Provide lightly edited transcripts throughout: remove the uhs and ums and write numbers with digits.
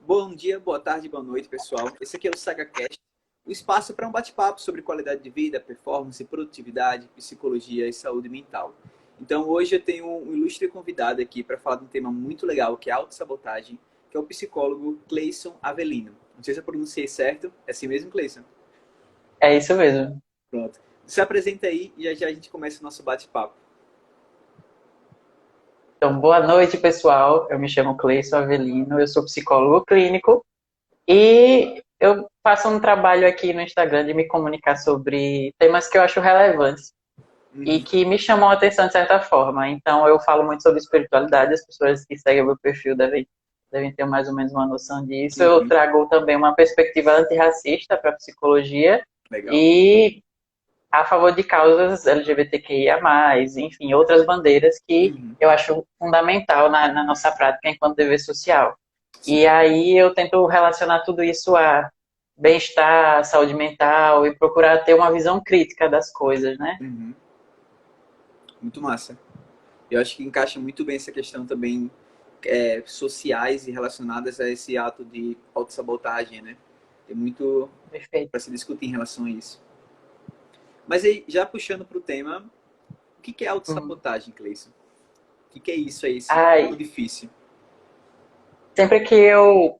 Bom dia, boa tarde, boa noite, pessoal. Esse aqui é o SagaCast, o espaço para um bate-papo sobre qualidade de vida, performance, produtividade, psicologia e saúde mental. Então, hoje eu tenho um ilustre convidado aqui para falar de um tema muito legal, que é a autossabotagem, que é o psicólogo Cleison Avelino. Não sei se eu pronunciei certo, é assim mesmo, Cleison? É isso mesmo. Pronto. Se apresenta aí e já já a gente começa o nosso bate-papo. Então, boa noite, pessoal. Eu me chamo Cleison Avelino, eu sou psicólogo clínico e eu faço um trabalho aqui no Instagram de me comunicar sobre temas que eu acho relevantes e Uhum, que me chamam a atenção de certa forma. Então, eu falo muito sobre espiritualidade, as pessoas que seguem o meu perfil devem ter mais ou menos uma noção disso. Eu uhum, trago também uma perspectiva antirracista para a psicologia legal. e a favor de causas LGBTQIA+, enfim, outras bandeiras que Uhum, eu acho fundamental na nossa prática enquanto dever social. sim. E aí eu tento relacionar tudo isso a bem-estar, saúde mental e procurar ter uma visão crítica das coisas, né? Uhum, muito massa. Eu acho que encaixa muito bem essa questão também sociais e relacionadas a esse ato de autossabotagem, né? Tem muito Perfeito. para se discutir em relação a isso. Mas aí, já puxando para o tema, o que é Hum. autossabotagem, Cleison? O que é isso aí, esse tão Ai, difícil? sempre que eu...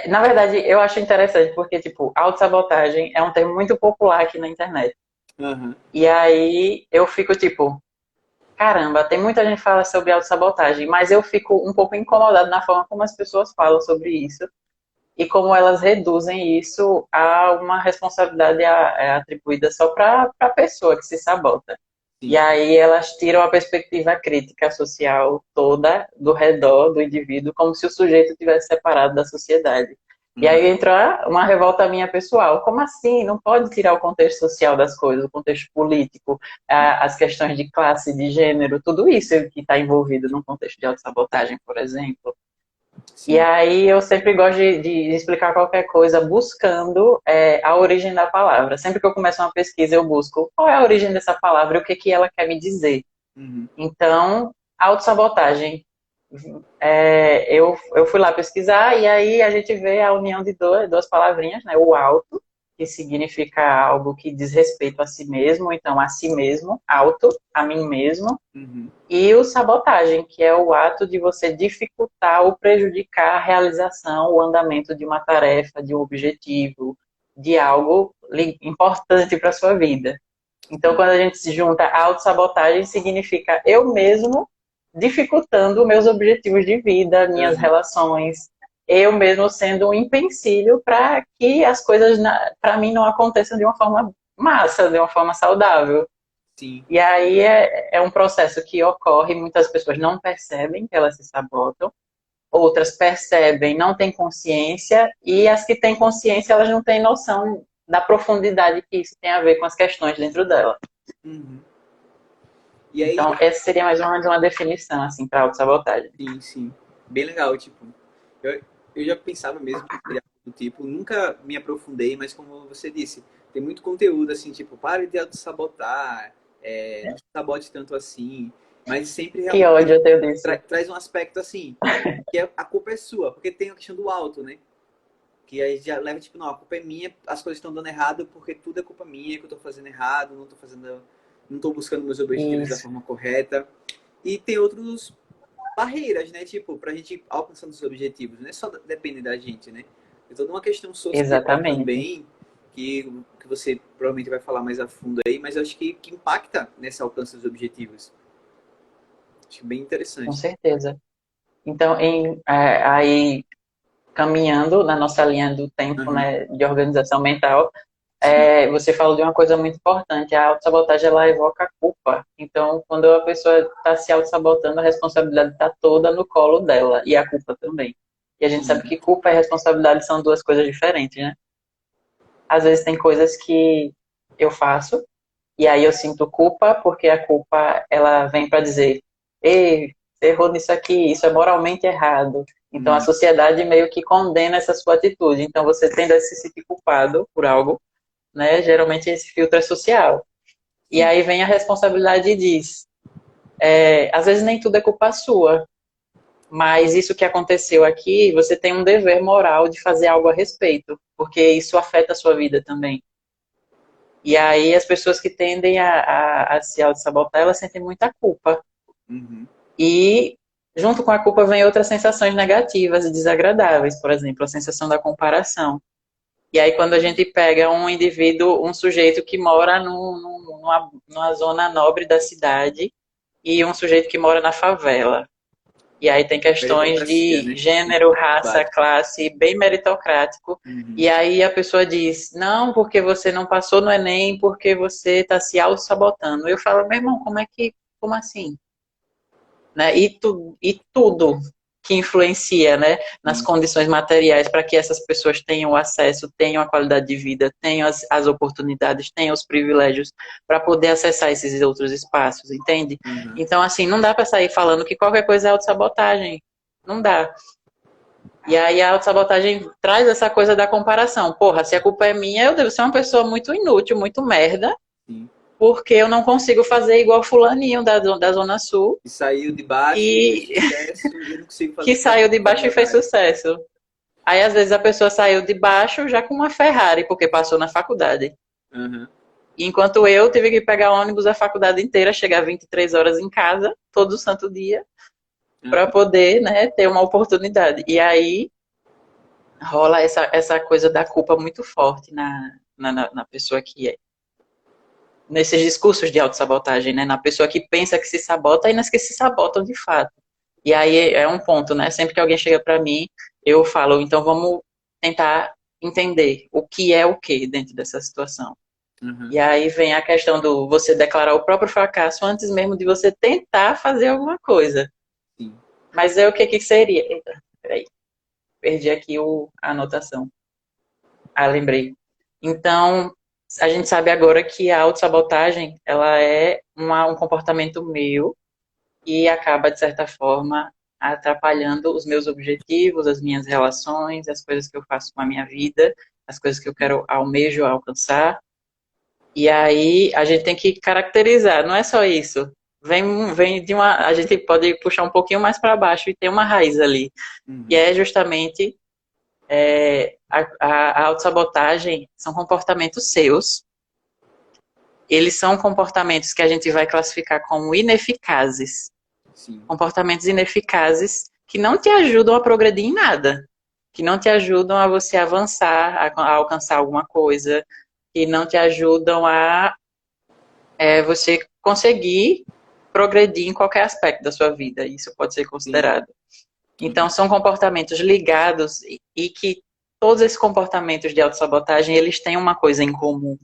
na verdade, eu acho interessante porque, tipo, autossabotagem é um termo muito popular aqui na internet. Aham, E aí eu fico, tipo, caramba, tem muita gente que fala sobre autossabotagem, mas eu fico um pouco incomodado na forma como as pessoas falam sobre isso e como elas reduzem isso a uma responsabilidade atribuída só para a pessoa que se sabota. E sim. aí elas tiram a perspectiva crítica social toda do redor do indivíduo, como se o sujeito tivesse separado da sociedade. E aí Aham, entra uma revolta minha pessoal. Como assim? Não pode tirar o contexto social das coisas, o contexto político, as questões de classe, de gênero, tudo isso que está envolvido num contexto de autossabotagem, por exemplo. E sim. aí eu sempre gosto de explicar qualquer coisa buscando a origem da palavra. Sempre que eu começo uma pesquisa, eu busco qual é a origem dessa palavra e o que, que ela quer me dizer. Uhum, Então, autossabotagem. Eu fui lá pesquisar e aí a gente vê a união de duas palavrinhas, né? O auto, que significa algo que diz respeito a si mesmo, então a si mesmo, auto, a mim mesmo, uhum, e o sabotagem, que é o ato de você dificultar ou prejudicar a realização, o andamento de uma tarefa, de um objetivo, de algo importante para a sua vida. Então, sim. quando a gente se junta a autossabotagem, significa eu mesmo dificultando meus objetivos de vida, minhas Aham, relações, eu mesmo sendo um empecilho para que as coisas, para mim, não aconteçam de uma forma massa, de uma forma saudável. sim. E aí é um processo que ocorre, muitas pessoas não percebem que elas se sabotam, outras percebem, não têm consciência, e as que têm consciência, elas não têm noção da profundidade que isso tem a ver com as questões dentro dela. Uhum. E aí, Então, essa seria mais ou menos uma definição, assim, para autossabotagem. sim, sim. Bem legal, tipo, eu, eu já pensava mesmo que seria algo do tipo, nunca me aprofundei, mas como você disse, tem muito conteúdo assim, tipo, pare de auto-sabotar, não se sabote tanto assim, mas sempre Que realmente ódio eu tenho disso. traz um aspecto assim, que a culpa é sua, porque tem a questão do auto, né? Que aí já leva tipo, não, a culpa é minha, as coisas estão dando errado porque tudo é culpa minha, que eu tô fazendo errado, não tô buscando meus objetivos da Isso, forma correta. E tem outros barreiras, né? Tipo, pra gente alcançar os objetivos, não é só depende da gente, né? É toda uma questão social exatamente. também, que você provavelmente vai falar mais a fundo aí, mas eu acho que impacta nesse alcance dos objetivos. Acho bem Com interessante. certeza. Então, aí, caminhando na nossa linha do tempo, Aham, né, de organização mental, sim. você falou de uma coisa muito importante, a autossabotagem ela evoca a culpa. Então, quando a pessoa está se autossabotando, a responsabilidade está toda no colo dela, e a culpa também. E a gente sabe Uhum, que culpa e responsabilidade são duas coisas diferentes, né? Às vezes tem coisas que eu faço, e aí eu sinto culpa, porque a culpa ela vem para dizer, ei, você errou nisso aqui, isso é moralmente errado. Então a uhum, sociedade meio que condena essa sua atitude. Então você tende a se sentir culpado por algo, né? Geralmente esse filtro é social. E sim. aí vem a responsabilidade e diz, às vezes nem tudo é culpa sua. Mas isso que aconteceu aqui, você tem um dever moral de fazer algo a respeito, porque isso afeta a sua vida também. E aí as pessoas que tendem a se auto-sabotar, elas sentem muita culpa. Uhum. E junto com a culpa vem outras sensações negativas e desagradáveis, por exemplo, a sensação da comparação. E aí quando a gente pega um indivíduo, um sujeito que mora numa zona nobre da cidade e um sujeito que mora na favela. E aí tem questões Meritocracia, de né? gênero, raça, Básico. classe, bem meritocrático. Uhum. E aí a pessoa diz, não, porque você não passou no Enem, porque você está se auto-sabotando. Eu falo, meu irmão, como assim? Né? E tudo que influencia, né, nas Sim. condições materiais para que essas pessoas tenham acesso, tenham a qualidade de vida, tenham as oportunidades, tenham os privilégios para poder acessar esses outros espaços, entende? Uhum. Então, assim, não dá para sair falando que qualquer coisa é autossabotagem. Não dá. E aí a autossabotagem traz essa coisa da comparação. Porra, se a culpa é minha, eu devo ser uma pessoa muito inútil, muito merda, Sim. porque eu não consigo fazer igual fulaninho da Zona Sul, E saiu de baixo e fez que sucesso e eu não consigo que fazer saiu de baixo e fez faculdade. sucesso. Aí, às vezes, a pessoa saiu de baixo já com uma Ferrari, porque passou na faculdade. Uhum. Enquanto eu tive que pegar ônibus a faculdade inteira, chegar 23 horas em casa, todo santo dia, para Uhum. poder, né, ter uma oportunidade. E aí rola essa coisa da culpa muito forte na pessoa que é. Nesses discursos de autossabotagem, né? Na pessoa que pensa que se sabota e nas que se sabotam de fato. E aí é um ponto, né? Sempre que alguém chega para mim, eu falo, então vamos tentar entender o que é o que dentro dessa situação. Uhum. E aí vem a questão do você declarar o próprio fracasso antes mesmo de você tentar fazer alguma coisa. Sim. Mas é o que que seria? Eita, peraí, perdi aqui a anotação. Ah, lembrei. Então, a gente sabe agora que a autossabotagem, ela é um comportamento meu e acaba, de certa forma, atrapalhando os meus objetivos, as minhas relações, as coisas que eu faço com a minha vida, as coisas que eu quero almejo alcançar. E aí a gente tem que caracterizar, não é só isso. Vem de uma. A gente pode puxar um pouquinho mais para baixo e ter uma raiz ali. E Uhum. é justamente a autossabotagem são comportamentos seus. Eles são comportamentos que a gente vai classificar como ineficazes. Sim. Comportamentos ineficazes que não te ajudam a progredir em nada, que não te ajudam a você avançar, a alcançar alguma coisa, que não te ajudam a você conseguir progredir em qualquer aspecto da sua vida. Isso pode ser Sim. considerado. Então, são comportamentos ligados e que todos esses comportamentos de autossabotagem, eles têm uma coisa em comum.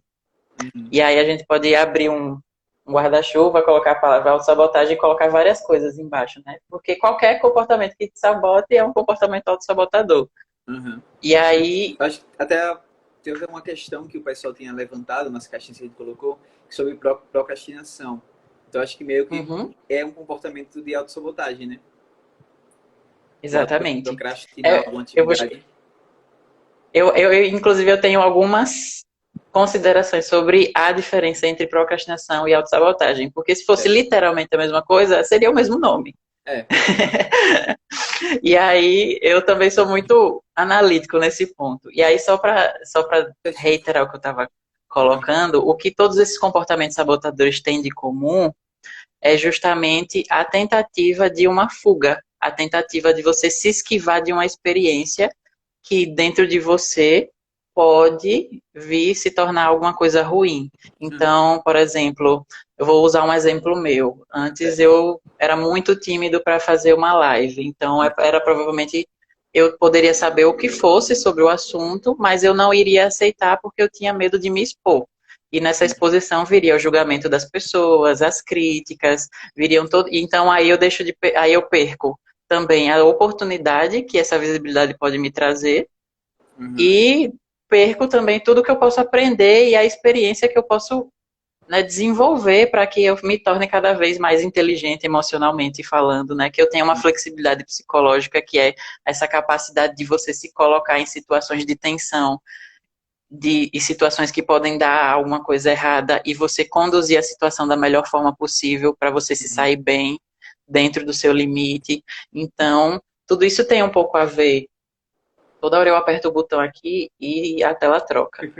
Uhum. E aí a gente pode abrir um guarda-chuva, colocar a palavra autossabotagem e colocar várias coisas embaixo, né? Porque qualquer comportamento que te sabote é um comportamento autossabotador. Uhum. E aí, Acho que até teve uma questão que o pessoal tinha levantado nas caixinhas que a gente colocou sobre procrastinação. Então acho que meio que uhum, é um comportamento de autossabotagem, né? O ato de exatamente. procrastinar É, alguma eu, vou, atividade. inclusive, eu tenho algumas considerações sobre a diferença entre procrastinação e autossabotagem. Porque se fosse Certo. literalmente a mesma coisa, seria o mesmo nome. É. E aí eu também sou muito analítico nesse ponto. E aí só para Perfeito. reiterar o que eu estava Uhum. colocando, o que todos esses comportamentos sabotadores têm de comum é justamente a tentativa de uma fuga, a tentativa de você se esquivar de uma experiência que dentro de você pode vir se tornar alguma coisa ruim. Uhum. Então, por exemplo, eu vou usar um exemplo meu. Antes Certo. eu era muito tímido para fazer uma live, então era provavelmente eu poderia saber o que fosse sobre o assunto, mas eu não iria aceitar porque eu tinha medo de me expor. E nessa exposição viria o julgamento das pessoas, as críticas, viriam todo. Então aí eu perco também a oportunidade que essa visibilidade pode me trazer Uhum. e perco também tudo que eu posso aprender e a experiência que eu posso, né, desenvolver para que eu me torne cada vez mais inteligente emocionalmente falando, né, que eu tenha uma flexibilidade psicológica que é essa capacidade de você se colocar em situações de tensão, e situações que podem dar alguma coisa errada e você conduzir a situação da melhor forma possível para você se Uhum. sair bem, dentro do seu limite. Então, tudo isso tem um pouco a ver. Toda hora eu aperto o botão aqui e a tela troca.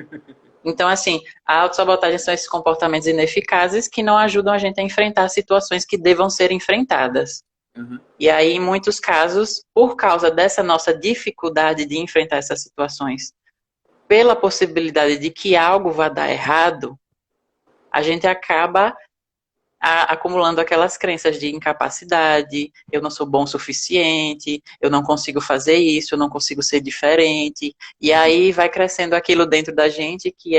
Então, assim, a autossabotagem são esses comportamentos ineficazes que não ajudam a gente a enfrentar situações que devam ser enfrentadas. Uhum. E aí, em muitos casos, por causa dessa nossa dificuldade de enfrentar essas situações, pela possibilidade de que algo vá dar errado, a gente acaba acumulando aquelas crenças de incapacidade, eu não sou bom o suficiente, eu não consigo fazer isso, eu não consigo ser diferente. E aí vai crescendo aquilo dentro da gente que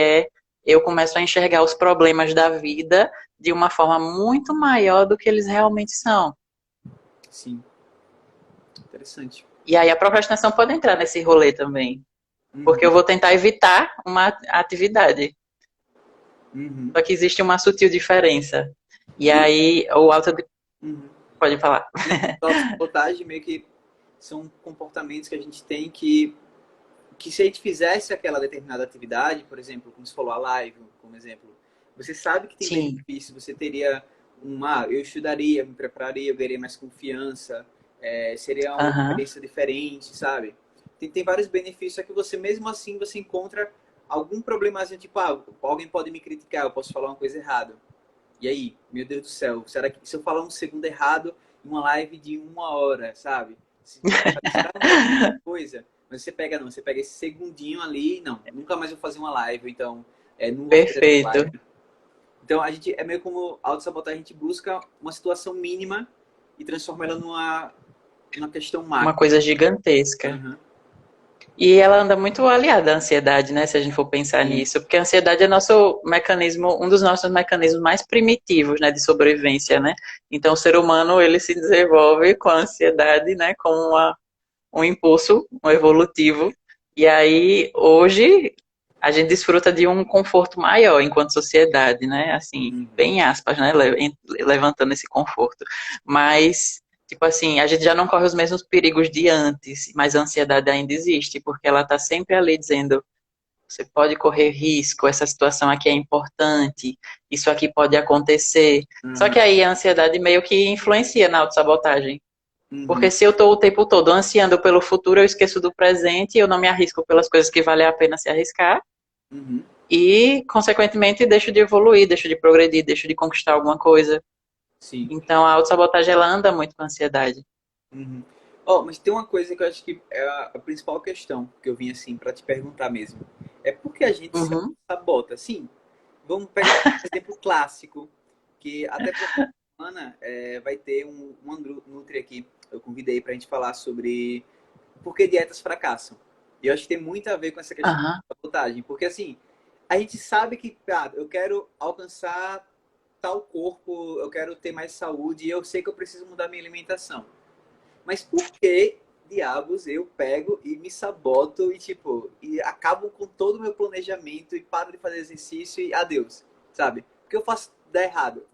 eu começo a enxergar os problemas da vida de uma forma muito maior do que eles realmente são. Sim. Interessante. E aí a procrastinação pode entrar nesse rolê também, porque eu vou tentar evitar uma atividade. Uhum. Só que existe uma sutil diferença. E aí o auto... Uhum. Pode falar. Autossabotagem meio que são comportamentos que a gente tem que se a gente fizesse aquela determinada atividade, por exemplo, como você falou, a live, como exemplo, você sabe que tem Sim. benefício, você teria eu estudaria, me prepararia, eu ganharia mais confiança, seria uma Aham. experiência diferente, sabe? Tem vários benefícios, só que você mesmo assim você encontra algum problemazinho, tipo, alguém pode me criticar, eu posso falar uma coisa errada. E aí, meu Deus do céu, será que se eu falar um segundo errado em uma live de 1 hora, sabe? Será que não vai dar coisa? Mas você pega esse segundinho ali, não, nunca mais vou fazer uma live, então, não vou fazer essa Perfeito. live. Então, a gente, é meio como autossabotagem, a gente busca uma situação mínima e transforma ela numa questão Uma macro. coisa gigantesca. Uhum. E ela anda muito aliada à ansiedade, né? Se a gente for pensar Sim. nisso, porque a ansiedade é nosso mecanismo, um dos nossos mecanismos mais primitivos, né, de sobrevivência, né? Então, o ser humano ele se desenvolve com a ansiedade, né, como um impulso, um evolutivo. E aí, hoje, a gente desfruta de um conforto maior enquanto sociedade, né? Assim, Uhum. bem aspas, né? Levantando esse conforto. Mas, tipo assim, a gente já não corre os mesmos perigos de antes, mas a ansiedade ainda existe, porque ela está sempre ali dizendo: você pode correr risco, essa situação aqui é importante, isso aqui pode acontecer. Só Uhum. que aí a ansiedade meio que influencia na autossabotagem. Uhum. Porque se eu estou o tempo todo ansiando pelo futuro, eu esqueço do presente, eu não me arrisco pelas coisas que vale a pena se arriscar, Uhum. e, consequentemente, deixo de evoluir, deixo de progredir, deixo de conquistar alguma coisa. Sim. Então, a autossabotagem, ela anda muito com a ansiedade. Uhum. Oh, mas tem uma coisa que eu acho que é a principal questão que eu vim assim para te perguntar mesmo. É por que a gente se Uhum. sabota? Sim, vamos pegar um exemplo clássico, que até por semana vai ter uma Nutri aqui. Eu convidei para a gente falar sobre por que dietas fracassam. E eu acho que tem muito a ver com essa questão Aham. da sabotagem. Porque assim, a gente sabe que eu quero alcançar tal corpo, eu quero ter mais saúde e eu sei que eu preciso mudar minha alimentação. Mas por que diabos eu pego e me saboto e tipo, e acabo com todo o meu planejamento e paro de fazer exercício e adeus, sabe? Porque eu faço dar errado.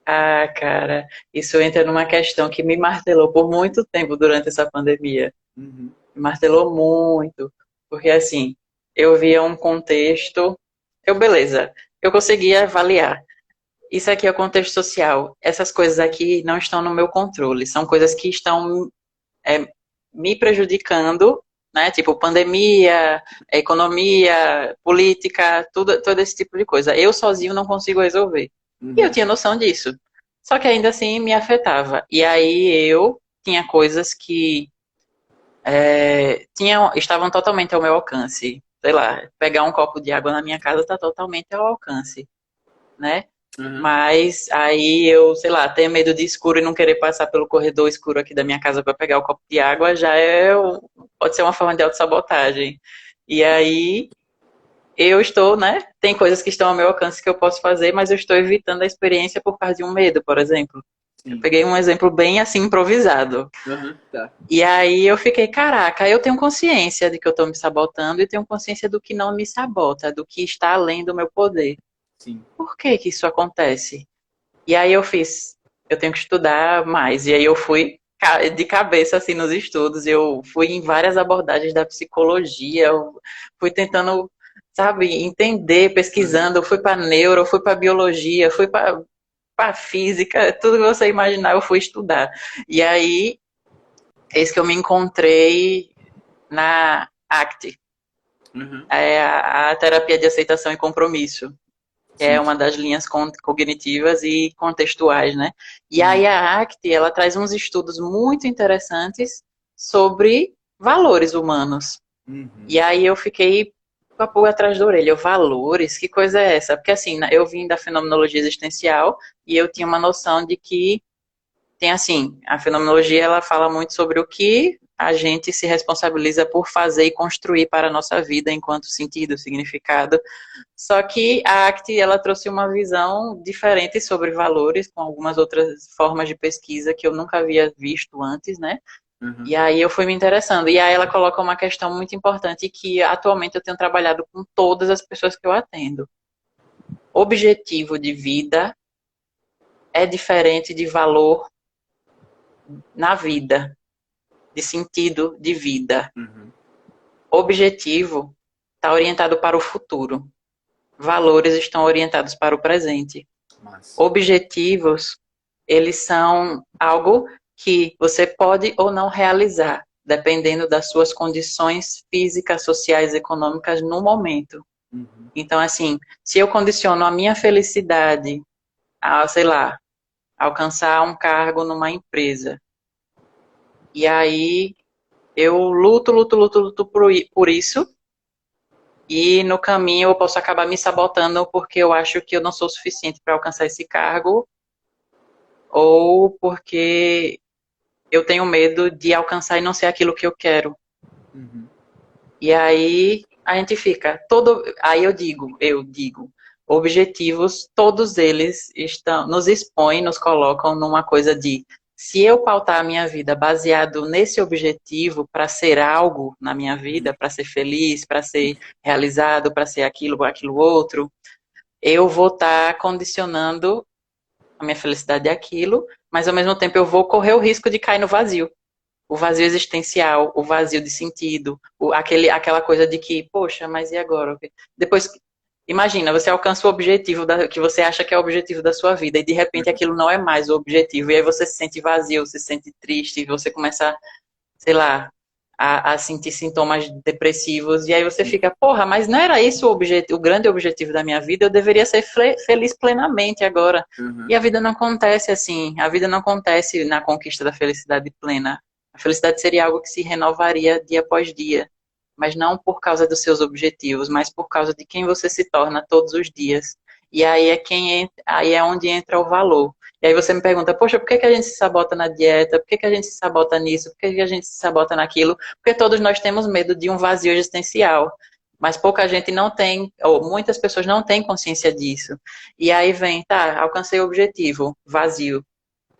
Ah, cara, isso entra numa questão que me martelou por muito tempo durante essa pandemia. Uhum. Me martelou muito. Porque, assim, eu via um contexto, beleza, eu conseguia avaliar. Isso aqui é o contexto social. Essas coisas aqui não estão no meu controle. São coisas que estão é, me prejudicando, né? Tipo pandemia, economia, política, tudo, todo esse tipo de coisa. Eu sozinho não consigo resolver. E eu Uhum. tinha noção disso. Só que ainda assim me afetava. E aí eu tinha coisas que estavam totalmente ao meu alcance. Sei lá, pegar um copo de água na minha casa está totalmente ao alcance, né? Uhum. Mas aí eu, sei lá, ter medo de escuro e não querer passar pelo corredor escuro aqui da minha casa para pegar o copo de água pode ser uma forma de autossabotagem. E aí eu estou, né? Tem coisas que estão ao meu alcance que eu posso fazer, mas eu estou evitando a experiência por causa de um medo, por exemplo. Eu Sim. peguei um exemplo bem assim improvisado. Uhum. Tá. E aí eu fiquei, caraca, eu tenho consciência de que eu estou me sabotando e tenho consciência do que não me sabota, do que está além do meu poder. Sim. Por que que isso acontece? E aí eu tenho que estudar mais. E aí eu fui de cabeça assim nos estudos, eu fui em várias abordagens da psicologia, eu fui tentando, sabe, entender, Uhum. pesquisando, eu fui para neuro, eu fui para biologia, fui para pá, física, tudo que você imaginar eu fui estudar. E aí, eis que eu me encontrei na ACT, Uhum. a terapia de aceitação e compromisso, que é Sim. uma das linhas cognitivas e contextuais, né? E aí Uhum. a ACT, ela traz uns estudos muito interessantes sobre valores humanos. E Uhum. aí eu fiquei com a pulga atrás da orelha. Valores? Que coisa é essa? Porque assim, eu vim da fenomenologia existencial e eu tinha uma noção de que tem assim, a fenomenologia ela fala muito sobre o que a gente se responsabiliza por fazer e construir para a nossa vida enquanto sentido, significado. Só que a ACT ela trouxe uma visão diferente sobre valores, com algumas outras formas de pesquisa que eu nunca havia visto antes, né? Uhum. E aí eu fui me interessando. E aí ela coloca uma questão muito importante que atualmente eu tenho trabalhado com todas as pessoas que eu atendo. Objetivo de vida é diferente de valor na vida, de sentido de vida. Uhum. Objetivo está orientado para o futuro. Valores estão orientados para o presente. Massa. Objetivos, eles são algo que você pode ou não realizar, dependendo das suas condições físicas, sociais, econômicas no momento. Uhum. Então, assim, se eu condiciono a minha felicidade a, sei lá, alcançar um cargo numa empresa, e aí eu luto por isso, e no caminho eu posso acabar me sabotando porque eu acho que eu não sou suficiente para alcançar esse cargo, ou porque eu tenho medo de alcançar e não ser aquilo que eu quero. Uhum. E aí a gente fica todo, aí eu digo, objetivos, todos eles estão nos expõem, nos colocam numa coisa de se eu pautar a minha vida baseado nesse objetivo para ser algo na minha vida, para ser feliz, para ser realizado, para ser aquilo outro, eu vou estar condicionando a minha felicidade àquilo, mas ao mesmo tempo eu vou correr o risco de cair no vazio, o vazio existencial, o vazio de sentido, aquela coisa de que, poxa, mas e agora? Depois, imagina, você alcança o objetivo que você acha que é o objetivo da sua vida e de repente aquilo não é mais o objetivo e aí você se sente vazio, você se sente triste, você começa, sei lá, a sentir sintomas depressivos e aí você fica, porra, mas não era isso o grande objetivo da minha vida? Eu deveria ser feliz plenamente agora. Uhum. E a vida não acontece assim, a vida não acontece na conquista da felicidade plena. A felicidade seria algo que se renovaria dia após dia, mas não por causa dos seus objetivos, mas por causa de quem você se torna todos os dias. E aí é onde entra o valor. E aí você me pergunta, poxa, por que que a gente se sabota na dieta? Por que que a gente se sabota nisso? Por que que a gente se sabota naquilo? Porque todos nós temos medo de um vazio existencial. Mas pouca gente não tem, ou muitas pessoas não têm consciência disso. E aí vem, tá, alcancei o objetivo, vazio,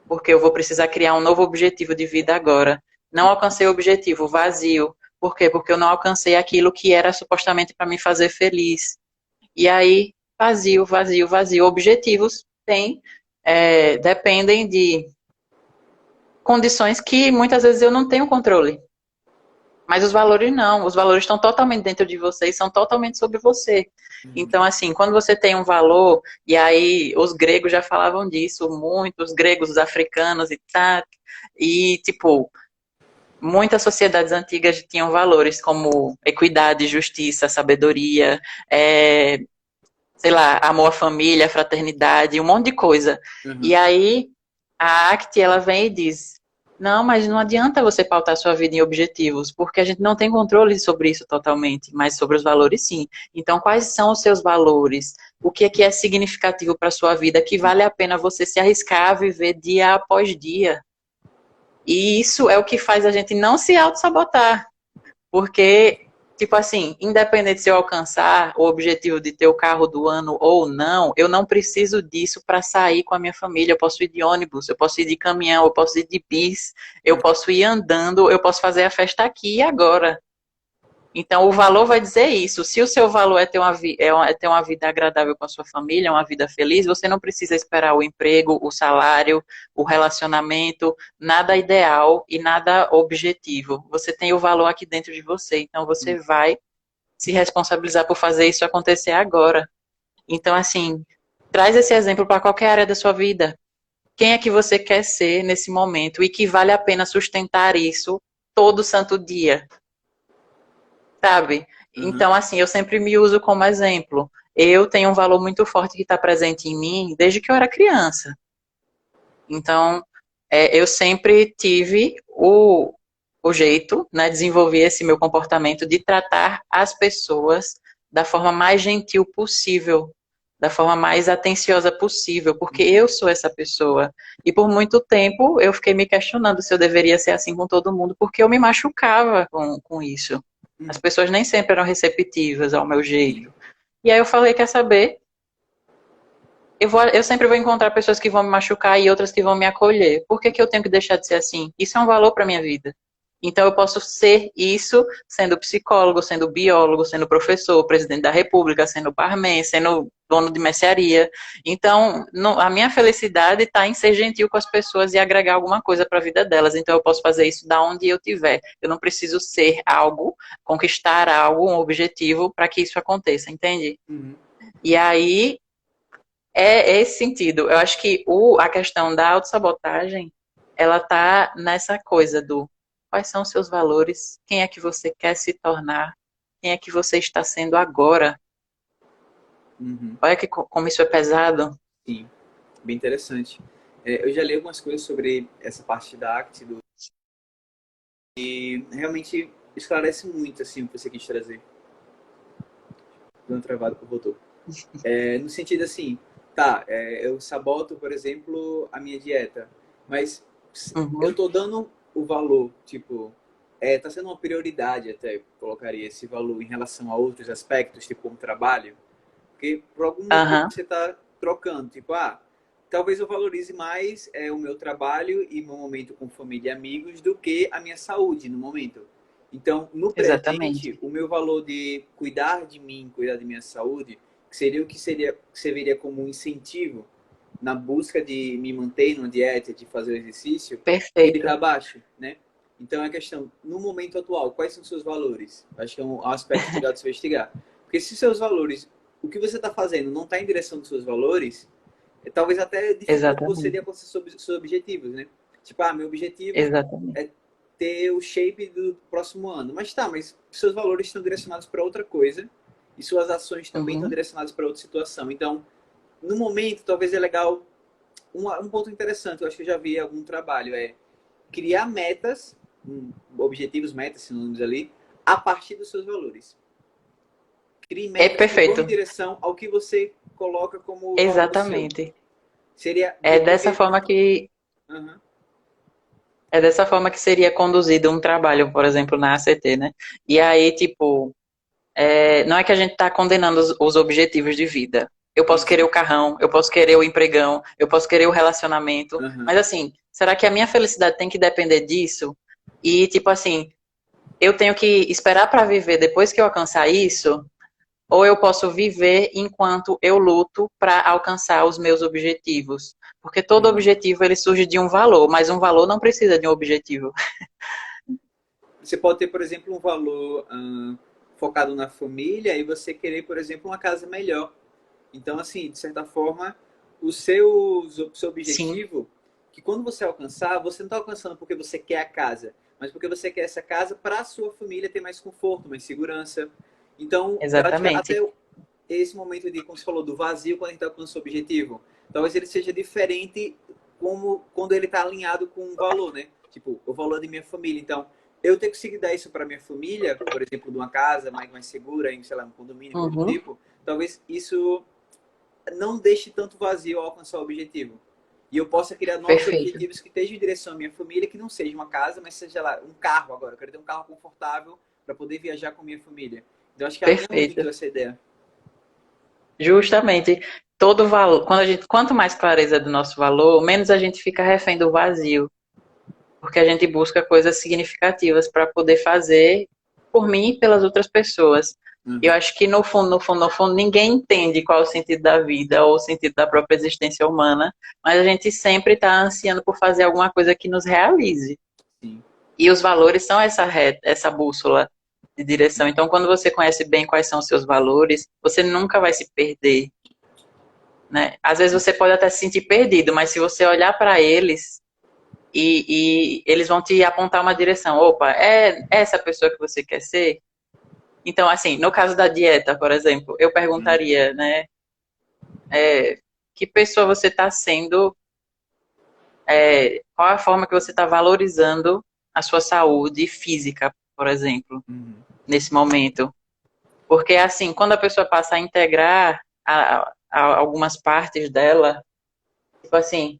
porque eu vou precisar criar um novo objetivo de vida agora. Não alcancei o objetivo, vazio. Por quê? Porque eu não alcancei aquilo que era supostamente para me fazer feliz. E aí, vazio, vazio, vazio. Objetivos dependem de condições que muitas vezes eu não tenho controle. Mas os valores não, os valores estão totalmente dentro de você e são totalmente sobre você. Uhum. Então, assim, quando você tem um valor, e aí os gregos já falavam disso muito, os gregos, os africanos e tal, e tipo, muitas sociedades antigas tinham valores como equidade, justiça, sabedoria, sei lá, amor à família, fraternidade, um monte de coisa. E Uhum. aí a ACT ela vem e diz: não, mas não adianta você pautar sua vida em objetivos, porque a gente não tem controle sobre isso totalmente, mas sobre os valores sim. Então, quais são os seus valores? O que é significativo para a sua vida, que vale a pena você se arriscar a viver dia após dia? E isso é o que faz a gente não se auto-sabotar. Porque, tipo assim, independente se eu alcançar o objetivo de ter o carro do ano ou não, eu não preciso disso para sair com a minha família. Eu posso ir de ônibus, eu posso ir de caminhão, eu posso ir de bis, eu posso ir andando, eu posso fazer a festa aqui e agora. Então, o valor vai dizer isso. Se o seu valor é ter uma vida agradável com a sua família, uma vida feliz, você não precisa esperar o emprego, o salário, o relacionamento, nada ideal e nada objetivo. Você tem o valor aqui dentro de você. Então, você vai se responsabilizar por fazer isso acontecer agora. Então, assim, Traz esse exemplo para qualquer área da sua vida. Quem é que você quer ser nesse momento e que vale a pena sustentar isso todo santo dia, sabe? Uhum. Então, assim, eu sempre me uso como exemplo. Eu tenho um valor muito forte que está presente em mim desde que eu era criança. Então, eu sempre tive o jeito, né, desenvolvi esse meu comportamento de tratar as pessoas da forma mais gentil possível, da forma mais atenciosa possível, porque eu sou essa pessoa. E por muito tempo eu fiquei me questionando se eu deveria ser assim com todo mundo, porque eu me machucava com isso. As Uhum. pessoas nem sempre eram receptivas ao meu Sim. jeito. E aí eu falei, quer saber? Eu sempre vou encontrar pessoas que vão me machucar e outras que vão me acolher. Por que que eu tenho que deixar de ser assim? Isso é um valor para minha vida. Então eu posso ser isso sendo psicólogo, sendo biólogo, sendo professor, presidente da República, sendo barman, sendo dono de mercearia. Então, a minha felicidade está em ser gentil com as pessoas e agregar alguma coisa para a vida delas. Então eu posso fazer isso da onde eu estiver. Eu não preciso ser algo, conquistar algo, um objetivo para que isso aconteça, entende? Uhum. E aí é esse sentido. Eu acho que a questão da autossabotagem, ela tá nessa coisa do quais são os seus valores, quem é que você quer se tornar, quem é que você está sendo agora. Uhum. Olha que como isso é pesado. Sim, bem interessante. Eu já li algumas coisas sobre essa parte da ACT e realmente esclarece muito assim, o que você quis trazer. Dando travado que voltou. No sentido assim, tá, eu saboto, por exemplo, a minha dieta, mas eu Uhum, tô dando o valor, tipo, tá sendo uma prioridade até, colocaria esse valor em relação a outros aspectos, tipo um trabalho, porque por algum motivo aham, você tá trocando, tipo, talvez eu valorize mais o meu trabalho e meu momento com família e amigos do que a minha saúde no momento. Então, no presente, exatamente. o meu valor de cuidar de mim, cuidar de minha saúde, que você veria como um incentivo na busca de me manter numa dieta, de fazer o exercício, ele Perfeito. está baixo, né? Então é a questão, no momento atual, quais são os seus valores? Acho que é um aspecto legal de se investigar. Porque se seus valores, o que você está fazendo não está em direção dos seus valores, talvez até dificulte você de Exatamente. alcançar seus objetivos, né? Tipo, meu objetivo Exatamente. é ter o shape do próximo ano. Mas tá, mas seus valores estão direcionados para outra coisa e suas ações também estão Uhum, direcionadas para outra situação. Então, no momento, talvez é legal. Um ponto interessante, eu acho que eu já vi em algum trabalho, é criar metas, objetivos, metas, sinônimos ali, a partir dos seus valores. Crie é metas que vão em perfeito. direção ao que você coloca como valor seu. Exatamente. Seria. É dessa Porque. forma que Uhum, É dessa forma que seria conduzido um trabalho, por exemplo, na ACT, né? E aí, tipo, não é que a gente está condenando os objetivos de vida. Eu sim, posso querer sim. o carrão, eu posso querer o empregão, eu posso querer o relacionamento, Uhum. mas assim, será que a minha felicidade tem que depender disso? E, tipo assim, eu tenho que esperar para viver depois que eu alcançar isso? Ou eu posso viver enquanto eu luto para alcançar os meus objetivos? Porque todo Uhum. objetivo ele surge de um valor, mas um valor não precisa de um objetivo. Você pode ter, por exemplo, um valor focado na família e você querer, por exemplo, uma casa melhor. Então, assim, de certa forma, seu Sim, objetivo, que quando você alcançar, você não está alcançando porque você quer a casa, mas porque você quer essa casa para a sua família ter mais conforto, mais segurança. Então, até exatamente. esse momento de, como você falou, do vazio quando a gente alcança o objetivo, talvez ele seja diferente como quando ele está alinhado com um valor, né? Tipo, o valor de minha família. Então, eu ter conseguido dar isso para minha família, por exemplo, de uma casa mais segura, em, sei lá, um condomínio, coisa do Uhum, tipo, talvez isso não deixe tanto vazio ao alcançar o objetivo. E eu possa criar novos perfeito. objetivos que estejam em direção à minha família, que não seja uma casa, mas seja lá um carro agora. Eu quero ter um carro confortável para poder viajar com a minha família. Então acho que alinha muito Perfeito. essa ideia. Justamente. Todo valor, quanto mais clareza do nosso valor, menos a gente fica refém do vazio, porque a gente busca coisas significativas para poder fazer por mim e pelas outras pessoas. Eu Uhum. acho que no fundo, no fundo, no fundo, ninguém entende qual é o sentido da vida ou o sentido da própria existência humana, mas a gente sempre está ansiando por fazer alguma coisa que nos realize. Sim. E os valores são essa reta, essa bússola de direção. Então, quando você conhece bem quais são os seus valores, você nunca vai se perder. né? Às vezes você pode até se sentir perdido, mas se você olhar para eles e eles vão te apontar uma direção. Opa, é essa pessoa que você quer ser? Então, assim, no caso da dieta, por exemplo, eu perguntaria, né? Que pessoa você está sendo? Qual a forma que você está valorizando a sua saúde física, por exemplo, Uhum. nesse momento? Porque, assim, quando a pessoa passa a integrar algumas partes dela, tipo assim,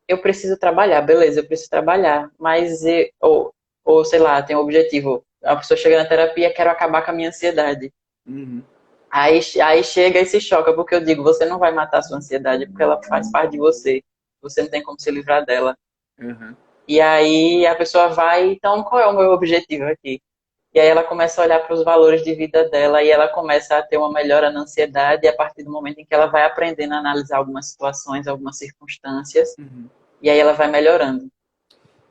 eu preciso trabalhar, beleza, eu preciso trabalhar, mas, ou sei lá, tem um objetivo. A pessoa chega na terapia, quero acabar com a minha ansiedade. Uhum. Aí chega e se choca, porque eu digo, você não vai matar a sua ansiedade, porque ela faz parte de você. Você não tem como se livrar dela. Uhum. E aí a pessoa vai, então qual é o meu objetivo aqui? E aí ela começa a olhar para os valores de vida dela e ela começa a ter uma melhora na ansiedade a partir do momento em que ela vai aprendendo a analisar algumas situações, algumas circunstâncias, Uhum. e aí ela vai melhorando.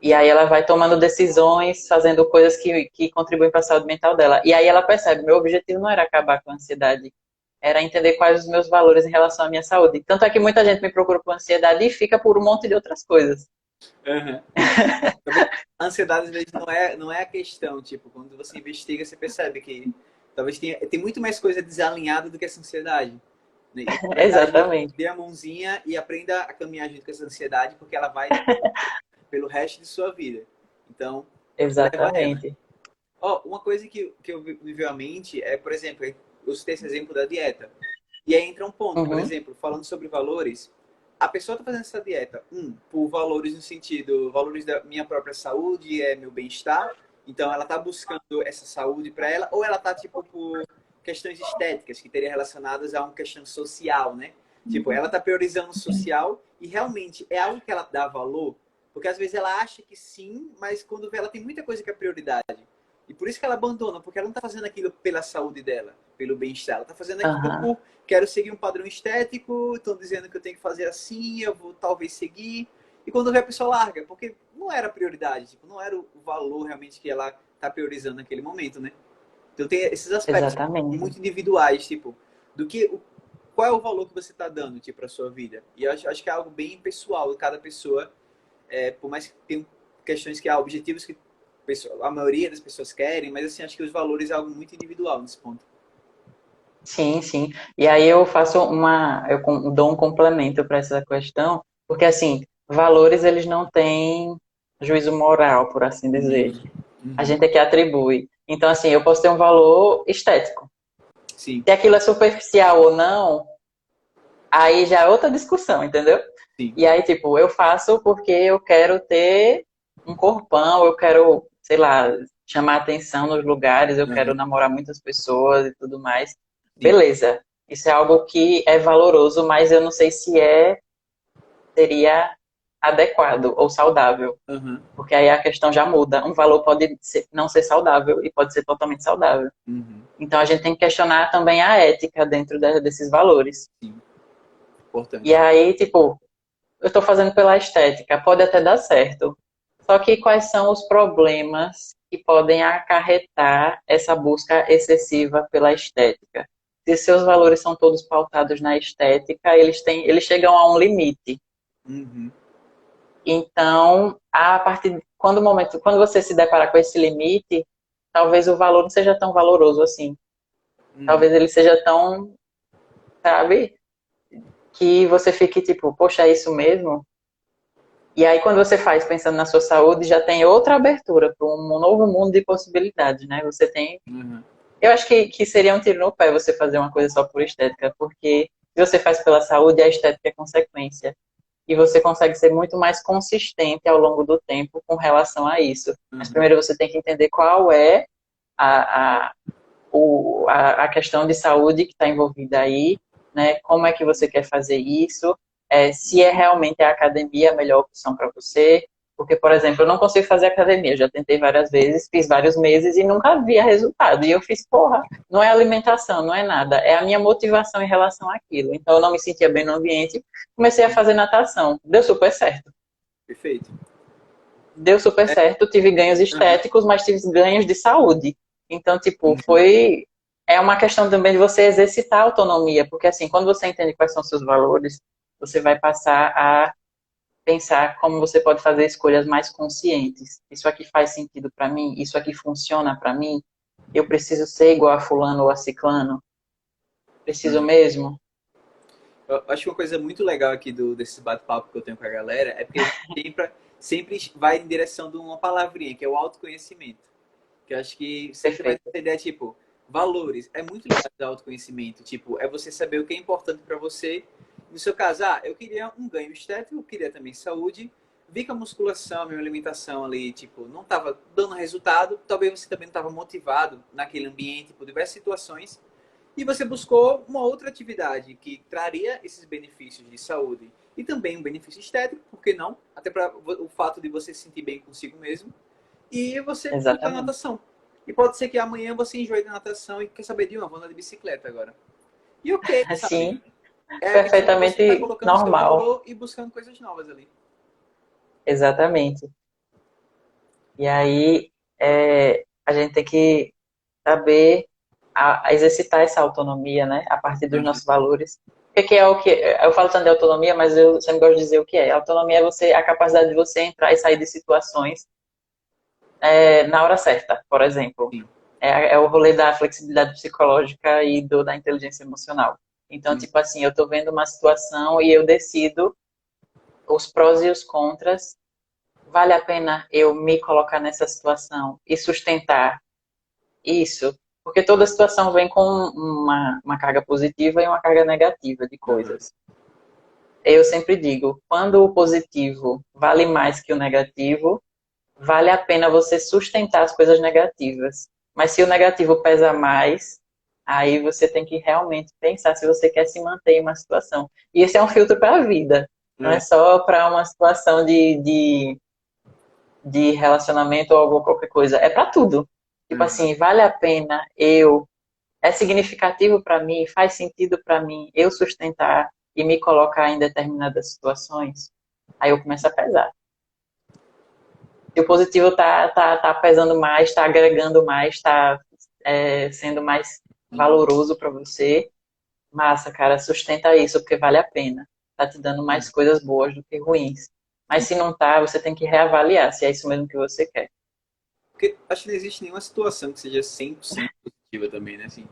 E aí ela vai tomando decisões, fazendo coisas que contribuem para a saúde mental dela. E aí ela percebe, meu objetivo não era acabar com a ansiedade, era entender quais os meus valores em relação à minha saúde. Tanto é que muita gente me procura por ansiedade e fica por um monte de outras coisas. Uhum. Talvez a ansiedade, às vezes, não é a questão. Tipo, quando você investiga, você percebe que talvez tem muito mais coisa desalinhada do que essa ansiedade. Né? E, na verdade, Exatamente, dê a mãozinha e aprenda a caminhar junto com essa ansiedade, porque ela vai te pelo resto de sua vida. Então, leva ela. exatamente. Ó, uma coisa que me veio à mente é, por exemplo, eu citei esse exemplo da dieta. E aí entra um ponto, por Uhum, exemplo, falando sobre valores. A pessoa está fazendo essa dieta, por valores no sentido, valores da minha própria saúde, meu bem-estar. Então, ela está buscando essa saúde para ela, ou ela está, tipo, por questões estéticas, que teriam relacionadas a uma questão social, né? Tipo, ela está priorizando o social e realmente é algo que ela dá valor, porque às vezes ela acha que sim, mas quando vê, ela tem muita coisa que é prioridade. E por isso que ela abandona, porque ela não está fazendo aquilo pela saúde dela, pelo bem-estar. Ela está fazendo aquilo aham, por quero seguir um padrão estético, estão dizendo que eu tenho que fazer assim, eu vou talvez seguir. E quando vê a pessoa larga, porque não era a prioridade, tipo, não era o valor realmente que ela está priorizando naquele momento, né? Então tem esses aspectos exatamente. muito individuais, tipo, do que qual é o valor que você está dando, tipo, para sua vida. E eu acho que é algo bem pessoal, cada pessoa, por mais que tenham questões que há objetivos que a maioria das pessoas querem, mas assim, acho que os valores é algo muito individual nesse ponto. Sim, sim. E aí eu dou um complemento para essa questão, porque assim, valores eles não têm juízo moral, por assim dizer. Uhum. A Uhum. gente é que atribui. Então, assim, eu posso ter um valor estético. Sim, Se aquilo é superficial ou não, aí já é outra discussão, entendeu? sim. E aí, tipo, eu faço porque eu quero ter um corpão, eu quero, sei lá, chamar atenção nos lugares, eu quero Uhum. namorar muitas pessoas e tudo mais. Sim. Beleza. Isso é algo que é valoroso, mas eu não sei se seria adequado ou saudável. Uhum. Porque aí a questão já muda. Um valor pode não ser saudável e pode ser totalmente saudável. Uhum. Então a gente tem que questionar também a ética dentro desses valores. Sim, E importante. aí, tipo, eu estou fazendo pela estética, pode até dar certo. Só que quais são os problemas que podem acarretar essa busca excessiva pela estética? Se seus valores são todos pautados na estética, eles chegam a um limite. Uhum. Então, a partir quando você se deparar com esse limite, talvez o valor não seja tão valoroso assim. Uhum. Talvez ele seja tão, sabe, que você fique tipo, poxa, é isso mesmo? E aí, quando você faz pensando na sua saúde, já tem outra abertura para um novo mundo de possibilidades, né? Você tem. Uhum. Eu acho que seria um tiro no pé você fazer uma coisa só por estética, porque se você faz pela saúde, a estética é consequência. E você consegue ser muito mais consistente ao longo do tempo com relação a isso. Mas Uhum. primeiro você tem que entender qual é a, a, a questão de saúde que está envolvida aí, né? Como é que você quer fazer isso, se é realmente a academia a melhor opção para você. Porque, por exemplo, eu não consigo fazer academia, já tentei várias vezes, fiz vários meses e nunca via resultado. E eu fiz, porra, não é alimentação, não é nada, é a minha motivação em relação àquilo. Então eu não me sentia bem no ambiente, comecei a fazer natação, deu super certo. Perfeito. Deu super É, certo, tive ganhos uhum. estéticos, mas tive ganhos de saúde. Então, tipo, Uhum. foi. é uma questão também de você exercitar a autonomia, porque assim, quando você entende quais são os seus valores, você vai passar a pensar como você pode fazer escolhas mais conscientes. Isso aqui faz sentido para mim? Isso aqui funciona para mim? Eu preciso ser igual a fulano ou a ciclano? Preciso Uhum. mesmo? Eu acho que uma coisa muito legal aqui desse bate-papo que eu tenho com a galera é porque a gente sempre vai em direção de uma palavrinha, que é o autoconhecimento. Que eu acho que sempre vai ter Perfeito. essa ideia, tipo, valores. É muito ligado ao autoconhecimento. Tipo, é você saber o que é importante para você. No seu caso, eu queria um ganho estético, eu queria também saúde. Vi que a musculação, a minha alimentação ali, tipo, não estava dando resultado. Talvez você também não estava motivado naquele ambiente, por diversas situações. E você buscou uma outra atividade que traria esses benefícios de saúde e também um benefício estético, por que não? Até para o fato de você se sentir bem consigo mesmo. E você buscar Exatamente. natação. E pode ser que amanhã você enjoe da natação e quer saber de uma, vou andar de bicicleta agora. E ok, sabe? Assim, É a questão de você estar perfeitamente colocando o seu normal. valor e buscando coisas novas ali. Exatamente. E aí, a gente tem que saber a exercitar essa autonomia, né? A partir dos Uhum. nossos valores. O que é o que? Eu falo tanto de autonomia, mas eu sempre gosto de dizer o que é. Autonomia é a capacidade de você entrar e sair de situações na hora certa, por exemplo. Sim. É o rolê da flexibilidade psicológica e da inteligência emocional. Então, Uhum. tipo assim, eu tô vendo uma situação e eu decido os prós e os contras. Vale a pena eu me colocar nessa situação e sustentar isso? Porque toda situação vem com uma carga positiva e uma carga negativa de Uhum. coisas. Eu sempre digo, quando o positivo vale mais que o negativo, vale a pena você sustentar as coisas negativas. Mas se o negativo pesa mais, aí você tem que realmente pensar se você quer se manter em uma situação. E esse é um filtro para a vida. Não é É. só para uma situação de relacionamento ou qualquer coisa. É para tudo. Tipo Uhum. assim, vale a pena é significativo para mim, faz sentido para mim eu sustentar e me colocar em determinadas situações. Aí eu começo a pesar. Se o positivo tá pesando mais, tá agregando mais, tá sendo mais valoroso para você, massa, cara, sustenta isso, porque vale a pena. Tá te dando mais coisas boas do que ruins. Mas se não tá, você tem que reavaliar se é isso mesmo que você quer. Porque acho que não existe nenhuma situação que seja 100% positiva também, né? Assim,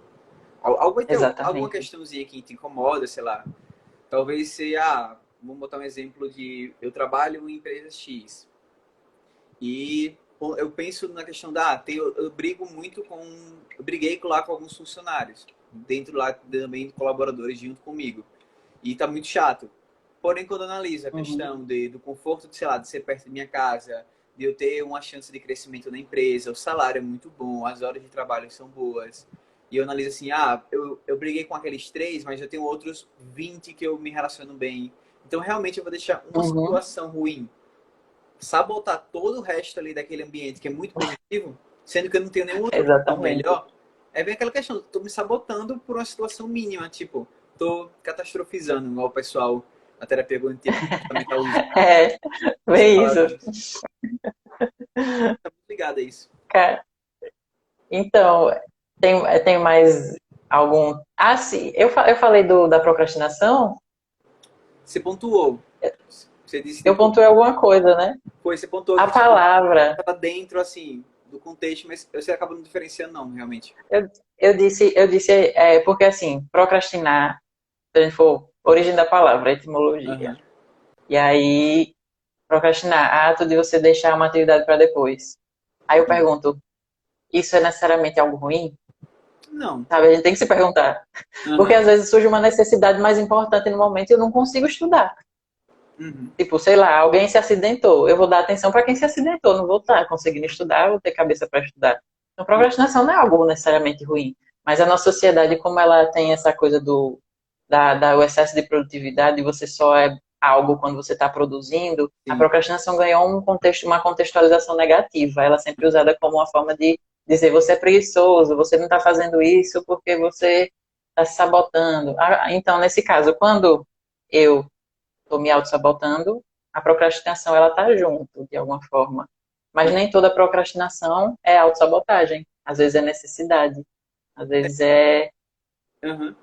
algo vai ter alguma Exatamente. questãozinha que te incomoda, sei lá. Talvez seja, vamos botar um exemplo de eu trabalho em empresa X e eu penso na questão eu brigo muito eu briguei lá com alguns funcionários, dentro lá também colaboradores junto comigo. E tá muito chato. Porém, quando eu analiso a Uhum. questão do conforto, sei lá, de ser perto da minha casa, de eu ter uma chance de crescimento na empresa, o salário é muito bom, as horas de trabalho são boas. E eu analiso assim, eu briguei com aqueles três, mas eu tenho outros 20 que eu me relaciono bem. Então, realmente, eu vou deixar uma Uhum. situação ruim sabotar todo o resto ali daquele ambiente que é muito positivo, sendo que eu não tenho nenhuma outra opção Exatamente. melhor. É bem aquela questão, tô me sabotando por uma situação mínima, tipo, tô catastrofizando, igual o pessoal na terapia comportamental usa. É, Essa vê isso. palavra tá muito ligada a isso. Cara, então, tem mais algum. Ah, sim, eu falei da procrastinação, Você pontuou, você disse eu tipo, pontuei alguma coisa, né? você pontuou A que tipo, palavra, tava dentro assim do contexto, mas você acaba não diferenciando não, realmente. eu disse, porque assim, procrastinar, se a gente for, origem da palavra, etimologia. Aham. E aí, procrastinar, ato de você deixar uma atividade para depois. Aí eu pergunto, isso é necessariamente algo ruim? Não. Sabe, a gente tem que se perguntar. Porque Aham. às vezes surge uma necessidade mais importante no momento e eu não consigo estudar. Uhum. Tipo, sei lá, alguém se acidentou. Eu vou dar atenção para quem se acidentou, não vou estar conseguindo estudar, vou ter cabeça para estudar. Então, procrastinação não é algo necessariamente ruim. Mas a nossa sociedade, como ela tem essa coisa o excesso de produtividade, você só é algo quando você está produzindo, a Sim. procrastinação ganhou uma contextualização negativa. Ela é sempre usada como uma forma de dizer você é preguiçoso, você não está fazendo isso porque você está se sabotando. Então, nesse caso, quando eu estou me auto-sabotando, a procrastinação ela tá junto, de alguma forma. Mas nem toda procrastinação é autossabotagem. Às vezes é necessidade. Às vezes é... Aham.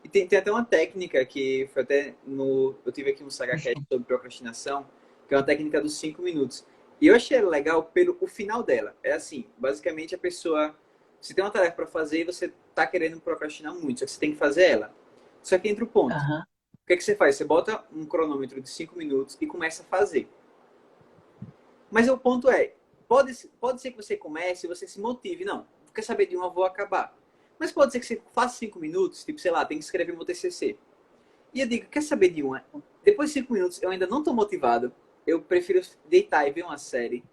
E tem até uma técnica que foi até no. Eu tive aqui um SagaCast sobre procrastinação, que é uma técnica dos 5 minutos. E eu achei legal pelo o final dela. É assim, basicamente a pessoa. Você tem uma tarefa para fazer e você tá querendo procrastinar muito, só que você tem que fazer ela. Só que entra o ponto. Aham. O que é que você faz? Você bota um cronômetro de 5 minutos e começa a fazer. Mas o ponto é, pode ser que você comece e você se motive. Não, quer saber de uma, eu vou acabar. Mas pode ser que você faça 5 minutos, tipo, sei lá, tem que escrever meu TCC. E eu digo, quer saber de uma? Depois de 5 minutos, eu ainda não estou motivado. Eu prefiro deitar e ver uma série.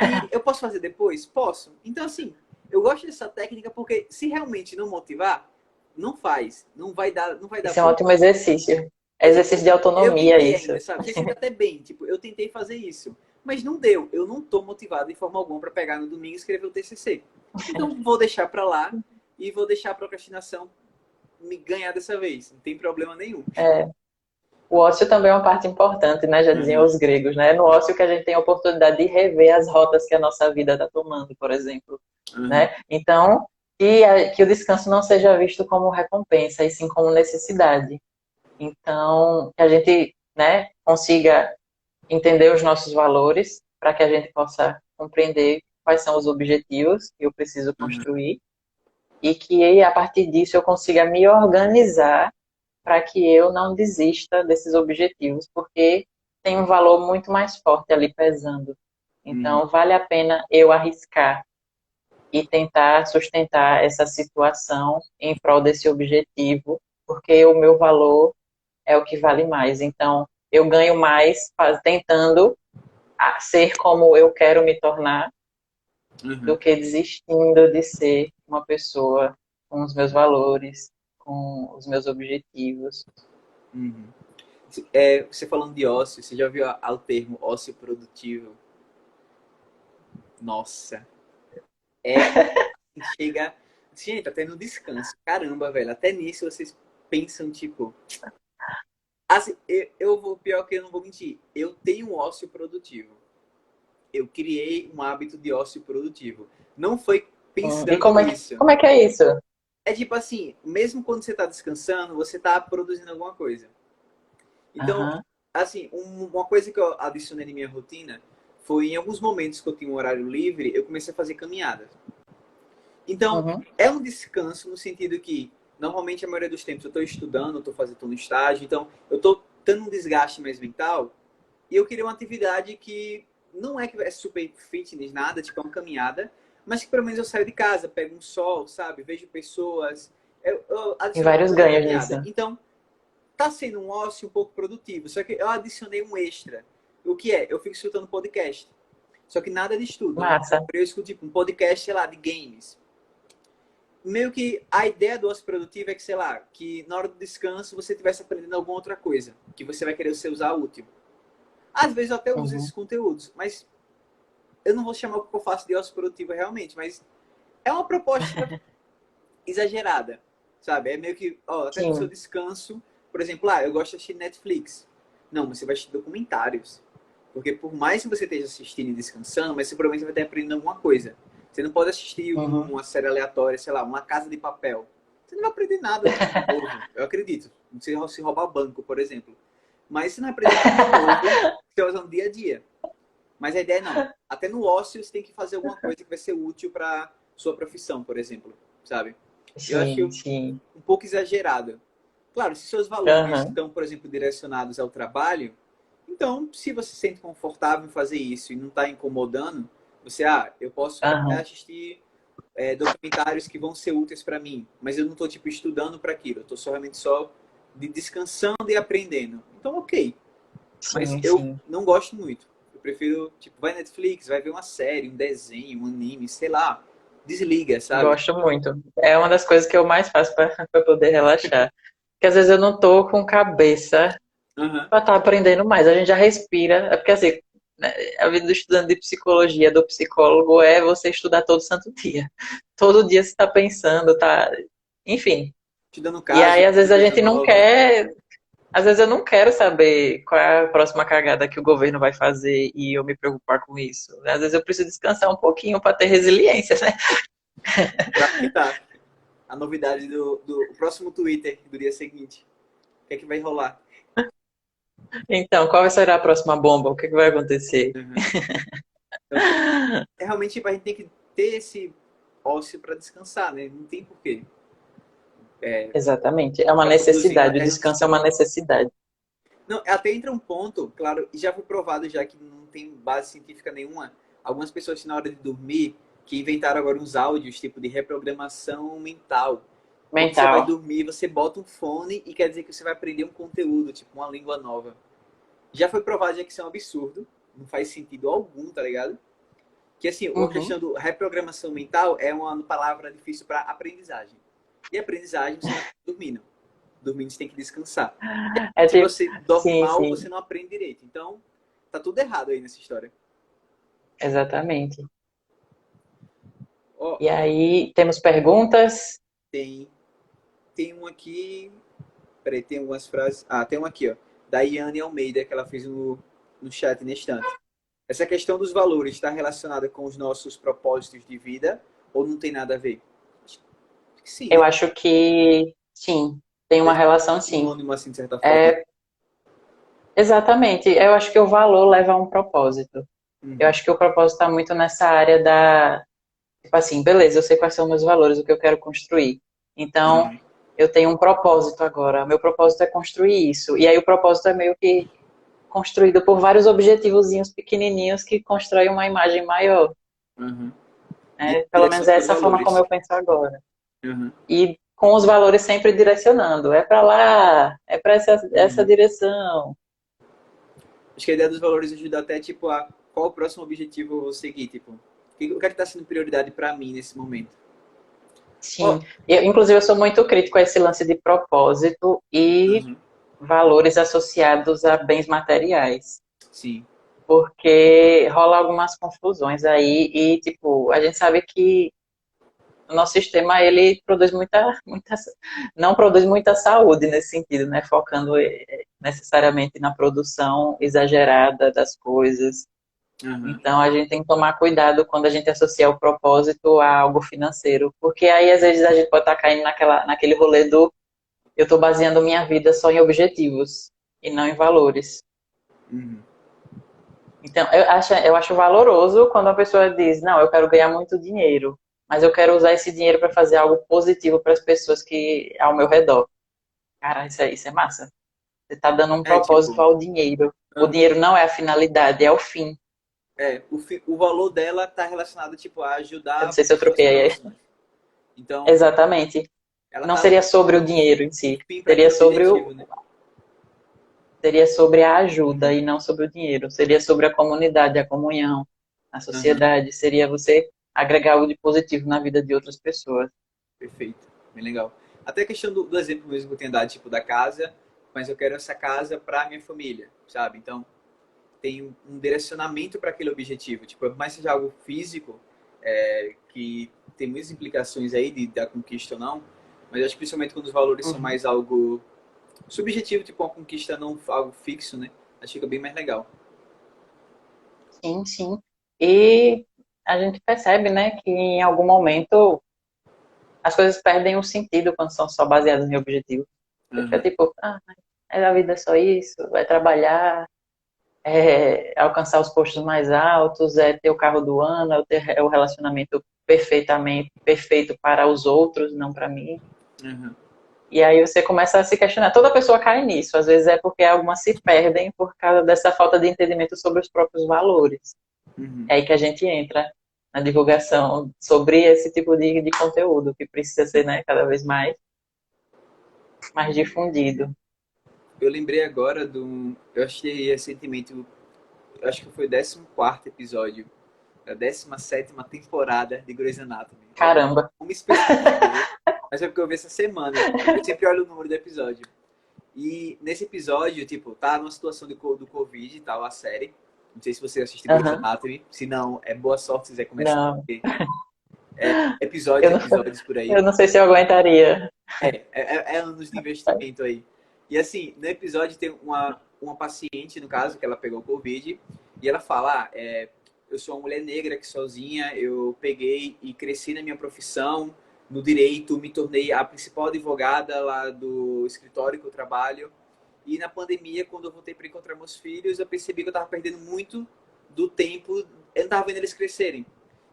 E eu posso fazer depois? Posso. Então, assim, eu gosto dessa técnica porque se realmente não motivar, não faz. Não vai dar Isso é um bom. ótimo exercício. É É exercício de tipo, eu autonomia, tentei isso. ainda, sabe? Você sente até bem. Tipo, eu tentei fazer isso. Mas não deu. Eu não estou motivado de forma alguma para pegar no domingo e escrever o TCC. Então, vou deixar para lá e vou deixar a procrastinação me ganhar dessa vez. Não tem problema nenhum. É. O ócio também é uma parte importante, né? Já diziam Uhum, os gregos, né? No ócio que a gente tem a oportunidade de rever as rotas que a nossa vida está tomando, por exemplo, uhum, né? Então, que o descanso não seja visto como recompensa, e sim como necessidade. Então, que a gente, né, consiga entender os nossos valores para que a gente possa compreender quais são os objetivos que eu preciso uhum, construir e que a partir disso eu consiga me organizar para que eu não desista desses objetivos, porque tem um valor muito mais forte ali pesando. uhum, Então, vale a pena eu arriscar e tentar sustentar essa situação em prol desse objetivo, porque o meu valor é o que vale mais. Então, eu ganho mais tentando ser como eu quero me tornar do uhum, que desistindo de ser uma pessoa com os meus valores, com os meus objetivos. uhum. É, você falando de ócio, você já ouviu o termo ócio produtivo? Nossa, é chega. Gente, até no descanso. Caramba, velho. Até nisso vocês pensam, tipo. Assim, eu vou, pior que eu não vou mentir. Eu tenho um ócio produtivo. Eu criei um hábito de ócio produtivo. Não foi E pensando nisso. como é que é isso? É tipo assim, mesmo quando você está descansando, você está produzindo alguma coisa. Então, Aham, assim, uma coisa que eu adicionei na minha rotina foi em alguns momentos que eu tinha um horário livre, eu comecei a fazer caminhadas. Então, uhum, é um descanso no sentido que, normalmente, a maioria dos tempos eu estou estudando, estou fazendo um estágio, então eu estou tendo um desgaste mais mental e eu queria uma atividade que não é que é super fitness, nada, tipo é uma caminhada, mas que pelo menos eu saio de casa, pego um sol, sabe? Vejo pessoas. Eu tem adicionei vários uma coisa à ganhos nisso. caminhada. Então, tá sendo um ócio um pouco produtivo, só que eu adicionei um extra. O que é? Eu fico escutando podcast. Só que nada de estudo. Massa. Eu escuto tipo, um podcast, sei lá, de games. Meio que a ideia do ócio produtivo é que, sei lá, que na hora do descanso você estivesse aprendendo alguma outra coisa, que você vai querer ser usar útil. Às vezes eu até uso esses Uhum. conteúdos, mas eu não vou chamar o que eu faço de ócio produtivo realmente, mas é uma proposta exagerada, sabe? É meio que, ó, até no seu Sim. descanso, por exemplo, eu gosto de assistir Netflix. Não, você vai assistir documentários. Porque por mais que você esteja assistindo e descansando, mas você provavelmente vai estar aprendendo alguma coisa. Você não pode assistir Uhum. uma série aleatória, sei lá, Uma Casa de Papel. Você não vai aprender nada novo, eu acredito. Você se roubar banco, por exemplo. Mas você não vai aprender nada de novo que você vai usar no dia a dia. Mas a ideia é não. Até no ócio você tem que fazer alguma coisa que vai ser útil para sua profissão, por exemplo, sabe? Eu Sim, acho sim. um pouco exagerado. Claro, se seus valores Aham. estão, por exemplo, direcionados ao trabalho, então, se você se sente confortável em fazer isso e não está incomodando, você, eu posso até Aham. assistir documentários que vão ser úteis para mim, mas eu não estou, tipo, estudando para aquilo, eu estou realmente só descansando e aprendendo. Então, ok. Mas Sim, eu sim. não gosto muito. Eu prefiro, tipo, vai Netflix, vai ver uma série, um desenho, um anime, sei lá. Desliga, sabe? Gosto muito. É uma das coisas que eu mais faço para poder relaxar. Porque às vezes eu não tô com cabeça Aham. para estar aprendendo mais. A gente já respira. É porque assim, né, a vida do estudante de psicologia, do psicólogo, é você estudar todo santo dia. Todo dia você está pensando, tá. Enfim. Te dando E caso aí, às de vezes, a coisa gente não nova. quer. Às vezes eu não quero saber qual é a próxima cagada que o governo vai fazer e eu me preocupar com isso. Às vezes eu preciso descansar um pouquinho para ter resiliência, né? Pra que tá. novidade do próximo Twitter do dia seguinte. O que é que vai rolar? Então, qual será a próxima bomba? O que vai acontecer? Uhum. Então, realmente tipo, a gente tem que ter esse ócio para descansar, né? Não tem porquê. Exatamente. É uma Ficar produzindo necessidade. O até não. descanso é uma necessidade. Não, até entra um ponto, claro, e já foi provado já que não tem base científica nenhuma. Algumas pessoas na hora de dormir que inventaram agora uns áudios tipo de reprogramação mental. Quando você vai Mental. dormir, você bota um fone e quer dizer que você vai aprender um conteúdo, tipo uma língua nova. Já foi provado já que isso é um absurdo, não faz sentido algum, tá ligado? Que assim, a Uhum. questão do reprogramação mental é uma palavra difícil para aprendizagem. E aprendizagem você não faz dormindo. Dormindo você tem que descansar. É Se tipo, você dorme sim, mal, sim, você não aprende direito. Então, tá tudo errado aí nessa história. exatamente. Ó, E aí, temos perguntas? tem, tem um aqui. Peraí, tem algumas frases. Ah, tem um aqui, ó. Da Iane Almeida, que ela fez no chat neste instante. Essa questão dos valores está relacionada com os nossos propósitos de vida ou não tem nada a ver? Acho que sim, Eu né? acho que sim, tem uma É relação sim. sinônimo, assim, de certa forma. É, exatamente. Eu acho que o valor leva a um propósito. Eu Uhum. acho que o propósito está muito nessa área da, tipo assim, beleza, eu sei quais são meus valores, o que eu quero construir. Então, Uhum. eu tenho um propósito agora. Meu propósito é construir isso. E aí o propósito é meio que construído por vários objetivozinhos pequenininhos que constroem uma imagem maior. Uhum. E a Né? Pelo menos direção é dos essa a forma como valores. eu penso agora. Uhum. E com os valores sempre direcionando. É para lá, é para essa Uhum. direção. Acho que a ideia dos valores ajuda até, tipo, a qual o próximo objetivo eu vou seguir, tipo, o que está sendo prioridade para mim nesse momento. Sim. Ó, Inclusive, eu sou muito crítico a esse lance de propósito e uhum. valores associados a bens materiais. Sim. Porque rola algumas confusões aí e, tipo, a gente sabe que o nosso sistema, ele produz não produz muita saúde nesse sentido, né? Focando necessariamente na produção exagerada das coisas. Uhum. Então, a gente tem que tomar cuidado quando a gente associa o propósito a algo financeiro, porque aí, às vezes, a gente pode estar caindo naquele rolê do eu estou baseando minha vida só em objetivos e não em valores. Uhum. Então, eu acho valoroso quando a pessoa diz, não, eu quero ganhar muito dinheiro, mas eu quero usar esse dinheiro para fazer algo positivo para as pessoas que ao meu redor. Cara, isso é massa. Você está dando um É, propósito tipo, ao dinheiro. O uhum. dinheiro não é a finalidade, é o fim. O valor dela está relacionado, tipo, a Eu ajudar não sei se eu pessoas troquei aí. próximas. Então, Exatamente. ela Não está seria sobre o dando dinheiro em um si. fim para aquele objetivo, né? Seria sobre a ajuda Uhum. e não sobre o dinheiro. Seria sobre a comunidade, a comunhão, a Uhum. sociedade. Seria você agregar algo de positivo na vida de outras pessoas. Perfeito. Bem legal. Até a questão do exemplo mesmo que eu tenho dado, tipo, da casa, mas eu quero essa casa para minha família, sabe? Então, tem um direcionamento para aquele objetivo. Tipo, por mais que seja algo físico, que tem muitas implicações aí da conquista ou não, mas acho que principalmente quando os valores são Uhum. mais algo subjetivo, tipo uma conquista não algo fixo, né? Acho que fica bem mais legal. Sim, sim. E a gente percebe, né, que em algum momento as coisas perdem o sentido quando são só baseadas em objetivos. Você fica Uhum. tipo, a vida é só isso, vai trabalhar, alcançar os postos mais altos, é ter o carro do ano, é o relacionamento perfeito para os outros, não para mim. Uhum. E aí você começa a se questionar. Toda pessoa cai nisso. Às vezes é porque algumas se perdem por causa dessa falta de entendimento sobre os próprios valores. Uhum. É aí que a gente entra na divulgação sobre esse tipo de conteúdo que precisa ser, né, cada vez mais difundido. Eu lembrei agora do. Eu achei recentemente, eu acho que foi o 14º episódio da 17ª temporada de Grey's Anatomy. É um Caramba. nome específico, viu? Mas é porque eu vi essa semana. Eu sempre olho o número do episódio. E nesse episódio, tipo, tá numa situação do Covid e tal, a série. Não sei se você assistiu Grey's Aham. Anatomy. Se não, é boa sorte se quiser começar a Não. ver Eu não, episódios por aí. eu não sei se eu aguentaria. É anos de investimento aí. E assim, no episódio tem uma paciente, no caso, que ela pegou Covid, e ela fala: eu sou uma mulher negra que sozinha, eu peguei e cresci na minha profissão, no direito, me tornei a principal advogada lá do escritório que eu trabalho. E na pandemia, quando eu voltei para encontrar meus filhos, eu percebi que eu estava perdendo muito do tempo, eu não estava vendo eles crescerem.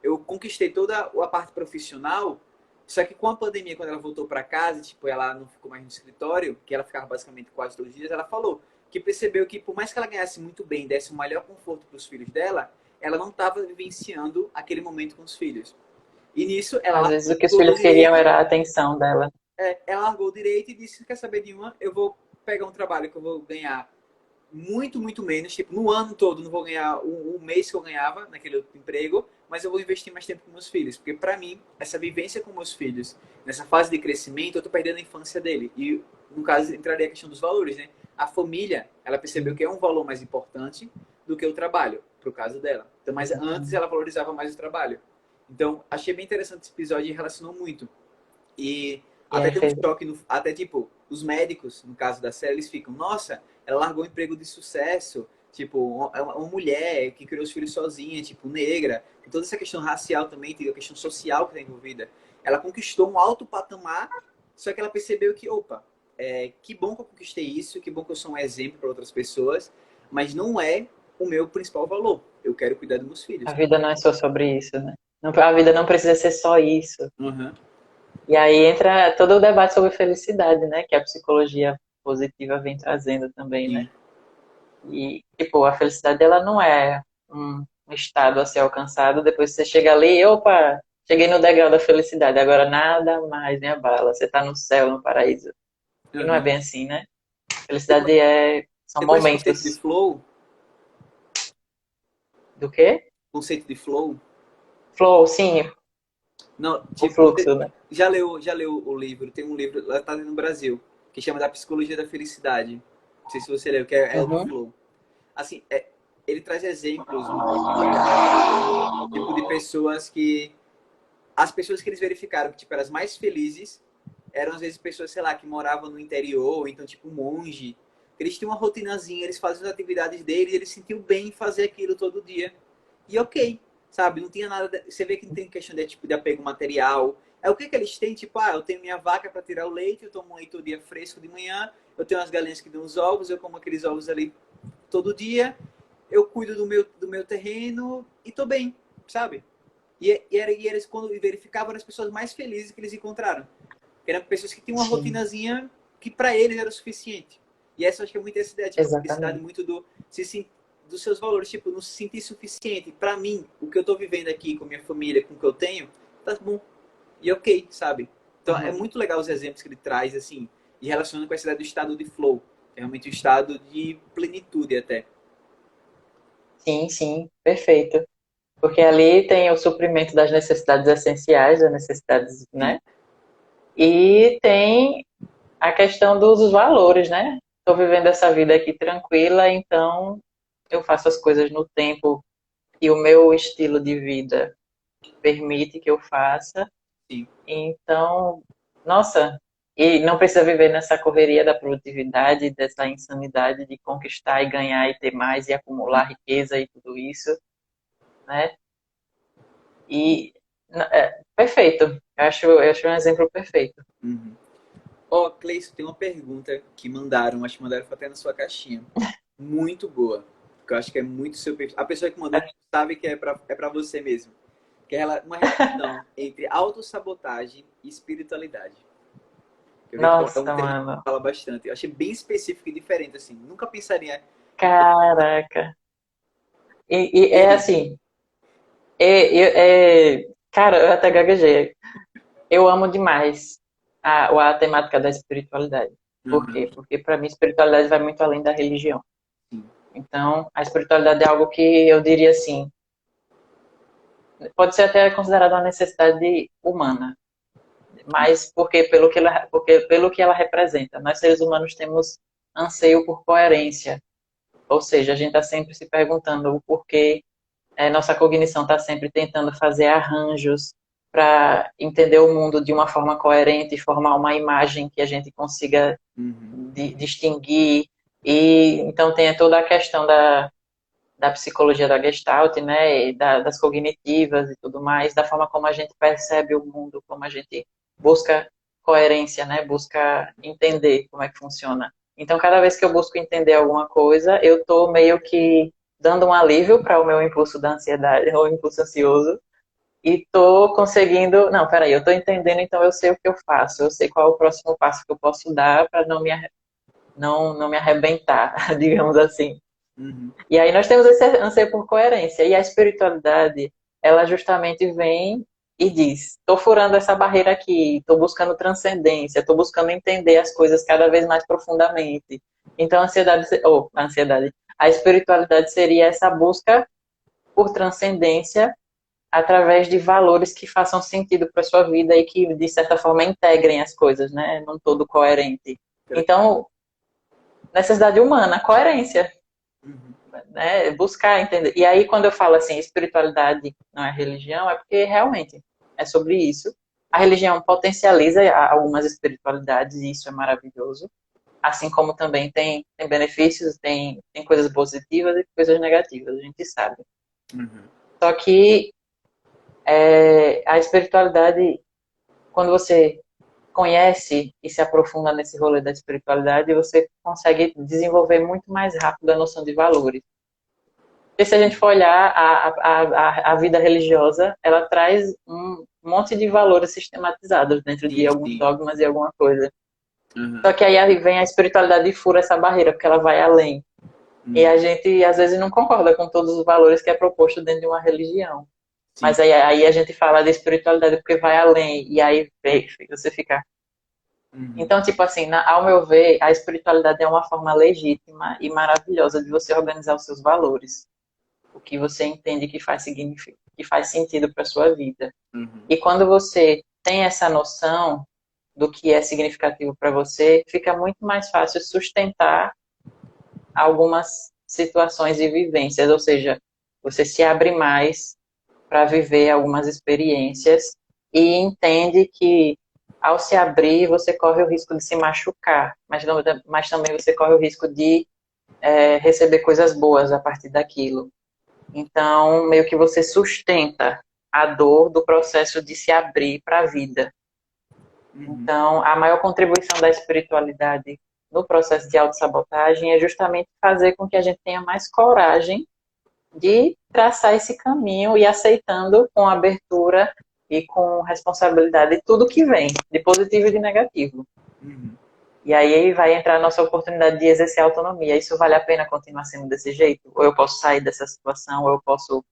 Eu conquistei toda a parte profissional, só que com a pandemia, quando ela voltou para casa, tipo, ela não ficou mais no escritório, que ela ficava basicamente quase todos os dias, ela falou que percebeu que por mais que ela ganhasse muito bem, desse um maior conforto para os filhos dela, ela não estava vivenciando aquele momento com os filhos. E nisso, ela Às vezes o que os largou do filhos queriam direito, era a atenção dela. ela largou o direito e disse, quer saber de uma, eu vou pegar um trabalho que eu vou ganhar muito, muito menos. Tipo, no ano todo não vou ganhar o mês que eu ganhava naquele outro emprego, mas eu vou investir mais tempo com meus filhos. Porque, para mim, essa vivência com meus filhos, nessa fase de crescimento, eu tô perdendo a infância dele. E, no caso, entraria a questão dos valores, né? A família, ela percebeu que é um valor mais importante do que o trabalho, pro caso dela. Então, mas antes ela valorizava mais o trabalho. Então, achei bem interessante esse episódio e relacionou muito. E E até aí tem um fez. choque, até tipo, os médicos, no caso da série, eles ficam, nossa, ela largou um emprego de sucesso, tipo, é uma mulher que criou os filhos sozinha, tipo, negra, tem toda essa questão racial também, tem a questão social que está envolvida. Ela conquistou um alto patamar, só que ela percebeu que, opa, que bom que eu conquistei isso, que bom que eu sou um exemplo para outras pessoas, mas não é o meu principal valor. Eu quero cuidar dos meus A filhos. vida não é só sobre isso, né? A vida não precisa ser só isso. Uhum. E aí entra todo o debate sobre felicidade, né? Que a psicologia positiva vem trazendo também, né? Sim. E, tipo, a felicidade, ela não é um estado a ser alcançado. Depois você chega ali, opa, cheguei no degrau da felicidade. Agora nada mais me abala. Você tá no céu, no paraíso. E não é Uhum. bem assim, né? Você, Felicidade são você conhece o conceito de momentos flow? do quê? Conceito de flow? Flow, sim, Não, o tipo, fluxo, né? já leu o livro? Tem um livro, ela tá no Brasil, que chama Da Psicologia da Felicidade. Não sei se você leu, que é o do Uhum. flow. Assim, ele traz exemplos muito legais, tipo de pessoas que as pessoas que eles verificaram que tipo eram as mais felizes eram às vezes pessoas, sei lá, que moravam no interior, ou então tipo um monge. Eles tinham uma rotinazinha, eles faziam as atividades deles, eles se sentiam bem em fazer aquilo todo dia. E ok, sabe? Não tinha nada. Você vê que não tem questão de tipo de apego material. É o que que eles têm? Tipo, eu tenho minha vaca para tirar o leite, eu tomo um leite todo dia fresco de manhã, eu tenho as galinhas que dão os ovos, eu como aqueles ovos ali todo dia, eu cuido do meu terreno e tô bem, sabe? E eles, quando verificavam, eram as pessoas mais felizes que eles encontraram. Eram pessoas que tinham uma Sim, rotinazinha que para eles era o suficiente. E essa eu acho que é muito essa ideia, tipo, a felicidade exatamente. muito dos seus valores, tipo, não se sentir suficiente. Para mim, o que eu tô vivendo aqui com minha família, com o que eu tenho, tá bom. E ok, sabe? Então é Uhum. muito legal os exemplos que ele traz, assim, e relaciona com essa ideia do estado de flow. É realmente o estado de plenitude até. Sim, sim, perfeito. Porque ali tem o suprimento das necessidades essenciais, das necessidades, Sim. né? E tem a questão dos valores, né? Estou vivendo essa vida aqui tranquila, então eu faço as coisas no tempo que o meu estilo de vida permite que eu faça. Sim. Então, nossa, e não precisa viver nessa correria da produtividade, dessa insanidade de conquistar e ganhar e ter mais e acumular riqueza e tudo isso, né? E perfeito. Eu acho um exemplo perfeito. Uhum. Ó, Cleison, tem uma pergunta que mandaram, acho que mandaram até na sua caixinha. Muito boa. Que eu acho que é muito seu perfil. A pessoa que mandou sabe que é pra você mesmo. Que é uma relação entre autossabotagem e espiritualidade. Que eu vi que é um Nossa, termo que mano. fala bastante. Eu achei bem específico e diferente, assim. Nunca pensaria. Caraca. E E é aí? assim, cara, eu até gaguejei. Eu amo demais a temática da espiritualidade. Por Uhum. quê? Porque para mim espiritualidade vai muito além da religião. Sim. Então, a espiritualidade é algo que eu diria assim, pode ser até considerada uma necessidade humana, mas pelo que ela representa. Nós seres humanos temos anseio por coerência, ou seja, a gente está sempre se perguntando o porquê. Nossa cognição está sempre tentando fazer arranjos para entender o mundo de uma forma coerente e formar uma imagem que a gente consiga Uhum. distinguir. E então tem toda a questão da psicologia da Gestalt, né, e das cognitivas e tudo mais, da forma como a gente percebe o mundo, como a gente busca coerência, né? Busca entender como é que funciona. Então, cada vez que eu busco entender alguma coisa, eu tô meio que dando um alívio para o meu impulso da ansiedade, ou impulso ansioso, e tô conseguindo. Não, peraí, eu tô entendendo, então eu sei o que eu faço, eu sei qual é o próximo passo que eu posso dar para não me arrebentar, digamos assim. Uhum. E aí nós temos esse anseio por coerência. E a espiritualidade, ela justamente vem e diz: estou furando essa barreira aqui, estou buscando transcendência, estou buscando entender as coisas cada vez mais profundamente. Então, a ansiedade, a espiritualidade seria essa busca por transcendência através de valores que façam sentido para a sua vida e que, de certa forma, integrem as coisas, né, num todo coerente. Então, necessidade humana, coerência, Uhum. né? Buscar entender. E aí, quando eu falo assim, espiritualidade não é religião, é porque realmente é sobre isso. A religião potencializa algumas espiritualidades e isso é maravilhoso. Assim como também tem benefícios, tem coisas positivas e coisas negativas, a gente sabe. Uhum. Só que a espiritualidade, quando você conhece e se aprofunda nesse rolê da espiritualidade, você consegue desenvolver muito mais rápido a noção de valores. Porque se a gente for olhar a vida religiosa, ela traz um monte de valores sistematizados dentro de Sim, alguns sim. dogmas e alguma coisa. Uhum. Só que aí vem a espiritualidade e fura essa barreira, porque ela vai além. E Uhum. a gente, às vezes, não concorda com todos os valores que é proposto dentro de uma religião. Sim. Mas aí a gente fala de espiritualidade porque vai além. E aí você fica. Uhum. Então, tipo assim, ao meu ver, a espiritualidade é uma forma legítima e maravilhosa de você organizar os seus valores. O que você entende que faz sentido para sua vida. Uhum. E quando você tem essa noção do que é significativo para você, fica muito mais fácil sustentar algumas situações e vivências, ou seja, você se abre mais para viver algumas experiências e entende que ao se abrir você corre o risco de se machucar, mas também você corre o risco de receber coisas boas a partir daquilo. Então, meio que você sustenta a dor do processo de se abrir para a vida. Uhum. Então, a maior contribuição da espiritualidade no processo de autossabotagem é justamente fazer com que a gente tenha mais coragem de traçar esse caminho e aceitando com abertura e com responsabilidade tudo que vem, de positivo e de negativo. Uhum. E aí vai entrar a nossa oportunidade de exercer autonomia. Isso vale a pena continuar sendo desse jeito? Ou eu posso sair dessa situação, ou eu posso,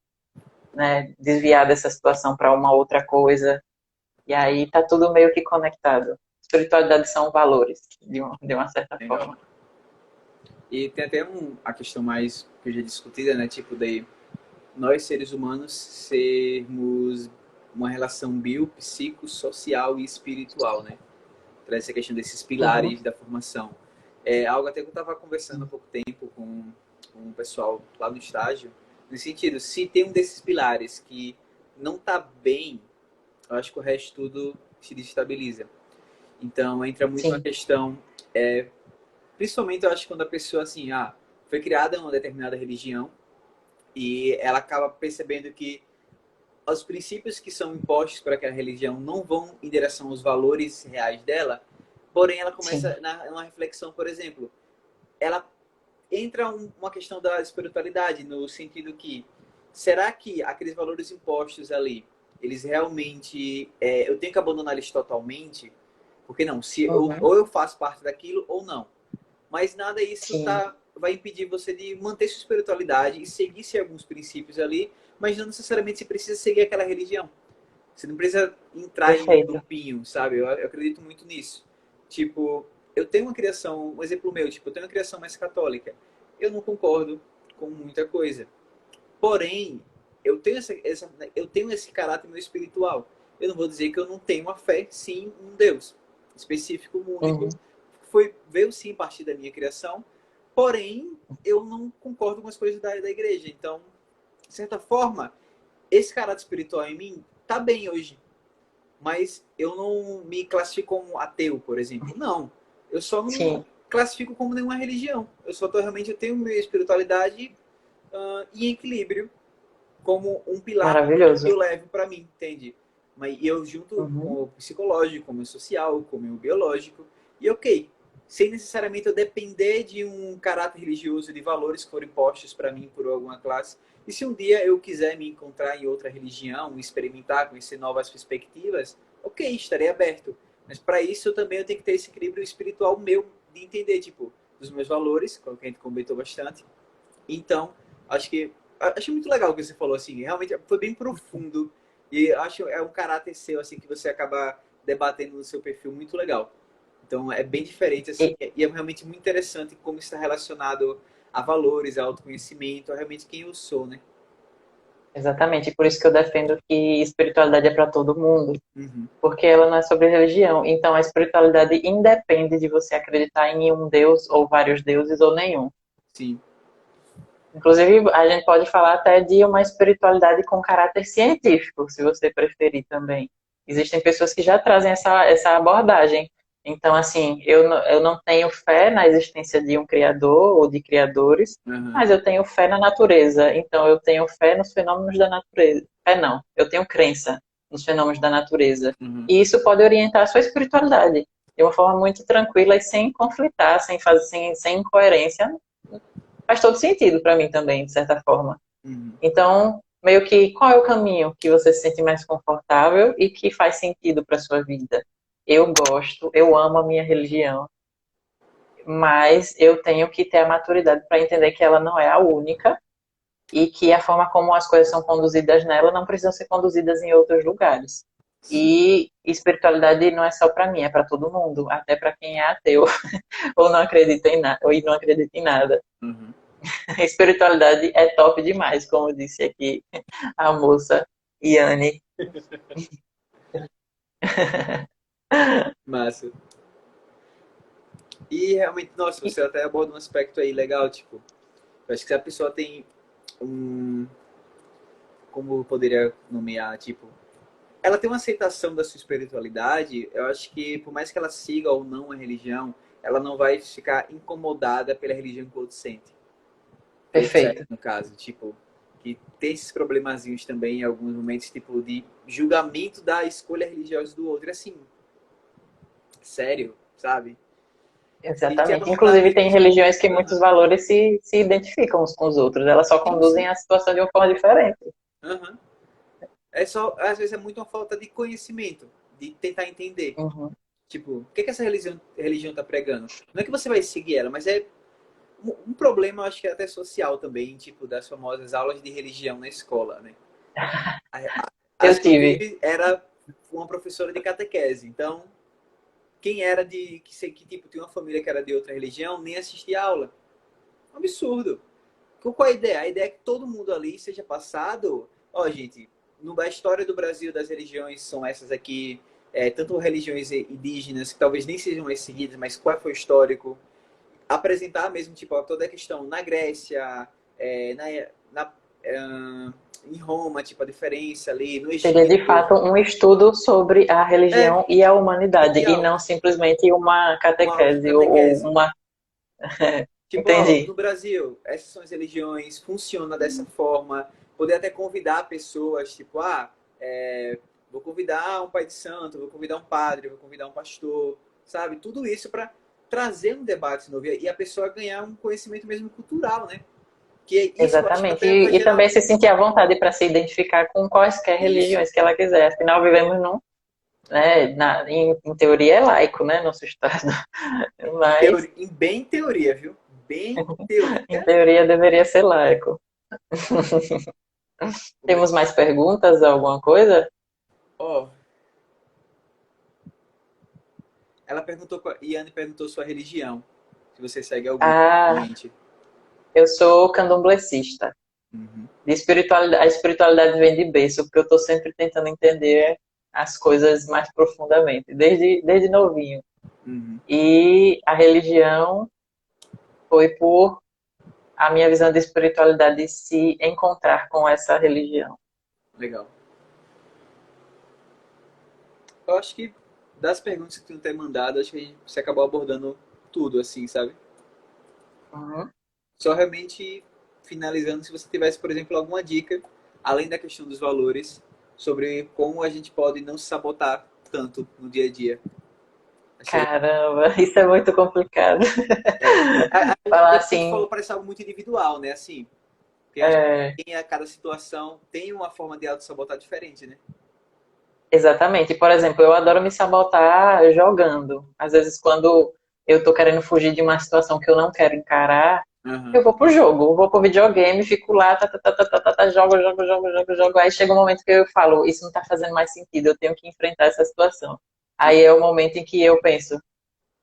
né, desviar dessa situação para uma outra coisa. E aí tá tudo meio que conectado. Espiritualidade são valores, de uma certa Legal. forma. E tem até a questão mais que eu já discutida, né? Tipo, de nós seres humanos sermos uma relação biopsicossocial e espiritual, né? Traz essa questão desses Uhum. pilares da formação. É algo até que eu estava conversando há pouco tempo com o pessoal lá do estágio, no sentido, se tem um desses pilares que não está bem, eu acho que o resto tudo se desestabiliza. Então entra muito uma Sim, questão, principalmente eu acho que quando a pessoa assim, foi criada em uma determinada religião e ela acaba percebendo que os princípios que são impostos para aquela religião não vão em direção aos valores reais dela, porém ela sim. começa uma reflexão, por exemplo, ela entra uma questão da espiritualidade no sentido que será que aqueles valores impostos ali eles realmente eu tenho que abandonar eles totalmente? Porque não, se eu, Uhum. ou eu faço parte daquilo ou não. Mas nada isso Sim, vai impedir você de manter sua espiritualidade e seguir alguns princípios ali, mas não necessariamente você precisa seguir aquela religião. Você não precisa entrar em um perfeito. grupinho, sabe? Eu acredito muito nisso. Tipo, eu tenho uma criação, um exemplo meu, tipo, eu tenho uma criação mais católica. Eu não concordo com muita coisa. Porém, eu tenho esse caráter meu espiritual. Eu não vou dizer que eu não tenho uma fé, sim, em um Deus específico, único, Uhum. veio sim a partir da minha criação. Porém, eu não concordo com as coisas da igreja. Então, de certa forma, esse caráter espiritual em mim tá bem hoje. Mas eu não me classifico como ateu, por exemplo. Não. Eu só não me Sim, classifico como nenhuma religião. Eu tenho minha espiritualidade em equilíbrio como um pilar que eu maravilhoso. levo para mim, entende? Mas eu junto Uhum. com o psicológico, com o social, com o meu biológico. E ok, sem necessariamente eu depender de um caráter religioso, de valores que foram impostos para mim por alguma classe. E se um dia eu quiser me encontrar em outra religião, experimentar, conhecer novas perspectivas, ok, estarei aberto. Mas para isso também eu tenho que ter esse equilíbrio espiritual meu, de entender, tipo, dos meus valores, como a gente comentou bastante. Então, acho que acho muito legal o que você falou, assim, realmente foi bem profundo e acho é um caráter seu, assim, que você acaba debatendo no seu perfil muito legal. Então, é bem diferente, assim, E, e é realmente muito interessante como está relacionado a valores, a autoconhecimento, a realmente quem eu sou, né? exatamente, por isso que eu defendo que espiritualidade é para todo mundo, Uhum. porque ela não é sobre religião. Então, a espiritualidade independe de você acreditar em um Deus ou vários deuses ou nenhum. Sim. Inclusive, a gente pode falar até de uma espiritualidade com caráter científico, se você preferir também. Existem pessoas que já trazem essa abordagem. Então, assim, eu não tenho fé na existência de um criador ou de criadores, Uhum. mas eu tenho fé na natureza. Então, eu tenho fé nos fenômenos da natureza. Fé não, eu tenho crença nos fenômenos da natureza. Uhum. E isso pode orientar a sua espiritualidade de uma forma muito tranquila e sem conflitar, sem incoerência, faz todo sentido para mim também, de certa forma. Uhum. Então, meio que qual é o caminho que você se sente mais confortável e que faz sentido para sua vida? Eu gosto, eu amo a minha religião, mas eu tenho que ter a maturidade para entender que ela não é a única e que a forma como as coisas são conduzidas nela não precisam ser conduzidas em outros lugares. Sim. E espiritualidade não é só para mim, é para todo mundo, até para quem é ateu ou não acredita em nada, ou não acredita em nada. Uhum. A espiritualidade é top demais, como disse aqui a moça Iane. Massa. E realmente, nossa, E- você até aborda um aspecto aí legal, tipo, eu acho que se a pessoa tem um, como eu poderia nomear, tipo, ela tem uma aceitação da sua espiritualidade, eu acho que por mais que ela siga ou não a religião, ela não vai ficar incomodada pela religião que o outro sente. Que o outro segue, Perfeito. no caso, tipo, que tem esses problemazinhos também em alguns momentos, tipo, de julgamento da escolha religiosa do outro. Assim, sério, sabe? Se te Exatamente. abordar Inclusive, mesmo. tem religiões que muitos Aham, valores se identificam uns com os outros. Elas só sim, conduzem sim. a situação de uma forma diferente. Aham. É só, às vezes é muito uma falta de conhecimento, de tentar entender. Uhum. Tipo, o que, que essa religião tá pregando? Não é que você vai seguir ela, mas é um problema, eu acho que é até social também, tipo, das famosas aulas de religião na escola, né? As Eu que eu tive. tive era uma professora de catequese. Então, quem era que tipo, tinha uma família que era de outra religião, nem assistia a aula. Um absurdo. Qual é a ideia? A ideia é que todo mundo ali seja passado. Ó, gente, a história do Brasil das religiões são essas aqui, tanto religiões indígenas, que talvez nem sejam mais seguidas, mas qual foi o histórico? Apresentar mesmo, tipo, toda a questão na Grécia, na, em Roma, tipo, a diferença ali, no Seria de Egito. fato um estudo sobre a É, religião e a humanidade, e ideal. não simplesmente uma Uma aula de catequese ou catequese. uma. Tipo, ó, Entendi. no Brasil, essas são as religiões, funciona dessa forma. Poder até convidar pessoas, tipo, vou convidar um pai de santo, vou convidar um padre, vou convidar um pastor, sabe? Tudo isso para trazer um debate novo e a pessoa ganhar um conhecimento mesmo cultural, né? Que isso eu acho que Exatamente. até vai E gerar também se sentir à vontade para se identificar com quaisquer isso. religiões que ela quiser. Afinal, vivemos num, né, em teoria é laico, né, nosso estado. Mas, Bem teoria, viu? Bem em teoria. teoria, deveria ser laico. Temos mais perguntas, alguma coisa? Ó, ela perguntou, Iane perguntou sua religião, se você segue alguma Ah, atualmente. eu sou candomblessista. Uhum, De espiritualidade, a espiritualidade vem de berço, porque eu estou sempre tentando entender as coisas mais profundamente, desde novinho. uhum, E a religião foi por a minha visão de espiritualidade se encontrar com essa religião. legal. Eu acho que das perguntas que tu tem mandado, acho que você acabou abordando tudo, assim, sabe? Uhum. Só realmente finalizando, se você tivesse, por exemplo, alguma dica, além da questão dos valores, sobre como a gente pode não se sabotar tanto no dia a dia. Achei legal. Caramba, isso é muito complicado. É, Falar é porque tu assim, falou parece algo muito individual, né? Assim, porque acho é, que a cada situação tem uma forma de auto-sabotar diferente, né? exatamente. Por exemplo, eu adoro me sabotar jogando. Às vezes, quando eu tô querendo fugir de uma situação que eu não quero encarar, Aham. eu vou pro jogo, eu vou pro videogame, fico lá, jogo, jogo, jogo, jogo, jogo. Aí chega um momento que eu falo, isso não tá fazendo mais sentido, eu tenho que enfrentar essa situação. Aí é o momento em que eu penso,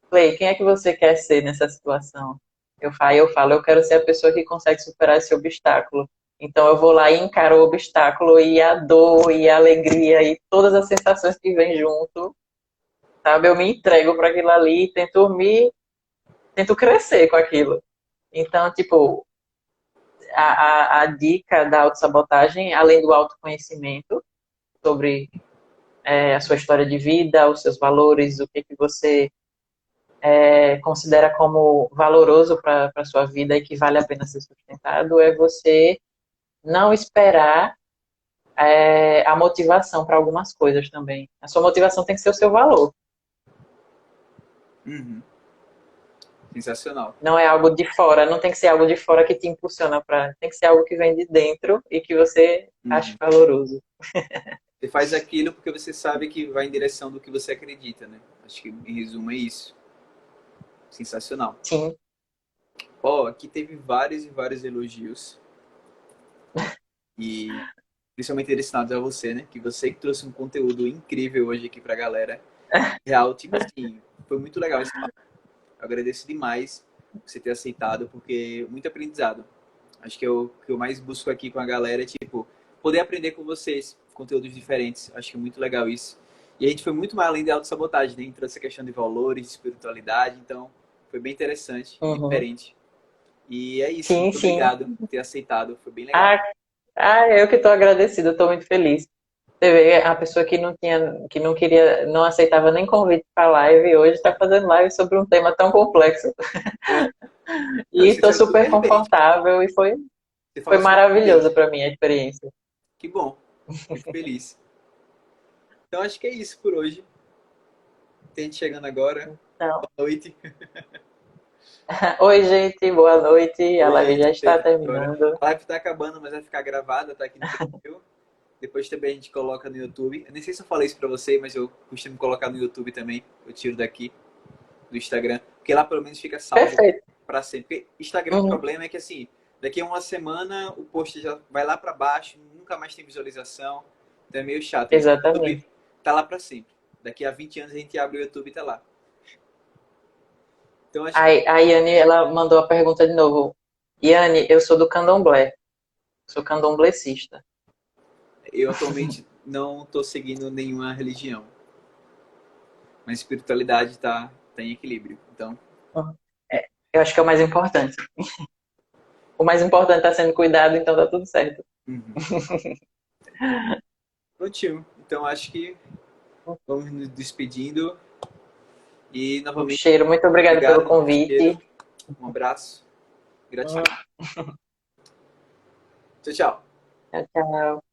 Clay, quem é que você quer ser nessa situação? Eu quero ser a pessoa que consegue superar esse obstáculo. Então eu vou lá e encaro o obstáculo e a dor e a alegria e todas as sensações que vêm junto, sabe? Eu me entrego para aquilo ali e tento crescer com aquilo. Então, tipo, a dica da autossabotagem, além do autoconhecimento sobre a sua história de vida, os seus valores, o que que você considera como valoroso para a sua vida e que vale a pena ser sustentado, é você não esperar a motivação para algumas coisas também. A sua motivação tem que ser o seu valor. Uhum. Sensacional. Não é algo de fora, não tem que ser algo de fora que te impulsiona para. Tem que ser algo que vem de dentro e que você acha Uhum. valoroso. Você faz aquilo porque você sabe que vai em direção do que você acredita, né? Acho que em resumo é isso. Sensacional. Sim. Ó, aqui teve vários e vários elogios e principalmente direcionados a você, né? Que você que trouxe um conteúdo incrível hoje aqui pra galera. Real, tipo assim, foi muito legal esse papo. Eu agradeço demais você ter aceitado, porque muito aprendizado. Acho que o que eu mais busco aqui com a galera é, tipo, poder aprender com vocês, conteúdos diferentes. Acho que é muito legal isso. E a gente foi muito mais além de autossabotagem, né? Entrou essa questão de valores, de espiritualidade, então foi bem interessante, Uhum. diferente. E é isso, Sim, muito sim. obrigado por ter aceitado, foi bem legal. Ah, eu que estou agradecida, estou muito feliz. Você vê, a pessoa que não tinha, que não queria, não aceitava nem convite para live, hoje está fazendo live sobre um tema tão complexo. É, não, E você estou saiu super super bem, confortável e você foi falou super bem. maravilhoso para mim a experiência. Que bom, fico feliz. Então acho que é isso por hoje. Tem gente chegando agora. Então, Boa noite. oi, gente, boa noite. A Oi, live gente, já que está chegando agora. terminando. A live tá acabando, mas vai ficar gravada, tá aqui no perfil. Depois também a gente coloca no YouTube. Eu nem sei se eu falei isso pra você, mas eu costumo colocar no YouTube também. Eu tiro daqui, do Instagram. Porque lá pelo menos fica salvo Perfeito. pra sempre. Porque Instagram, o Uhum, problema é que assim, daqui a uma semana o post já vai lá pra baixo, nunca mais tem visualização. Então é meio chato. Já o YouTube exatamente. tá lá pra sempre. Daqui a 20 anos a gente abre o YouTube e tá lá. Então acho que A Yane, ela mandou a pergunta de novo. Yane, eu sou do candomblé. Sou candomblessista. eu atualmente não tô seguindo nenhuma religião. Mas espiritualidade tá em equilíbrio. Então, Uhum. Eu acho que é o mais importante. O mais importante está sendo cuidado, então tá tudo certo. uhum. Prontinho. Então acho que vamos nos despedindo. E Um novamente, cheiro, muito obrigada pelo obrigado, cheiro. convite. Um abraço. Gratidão. Hum, Tchau, tchau. Tchau, tchau.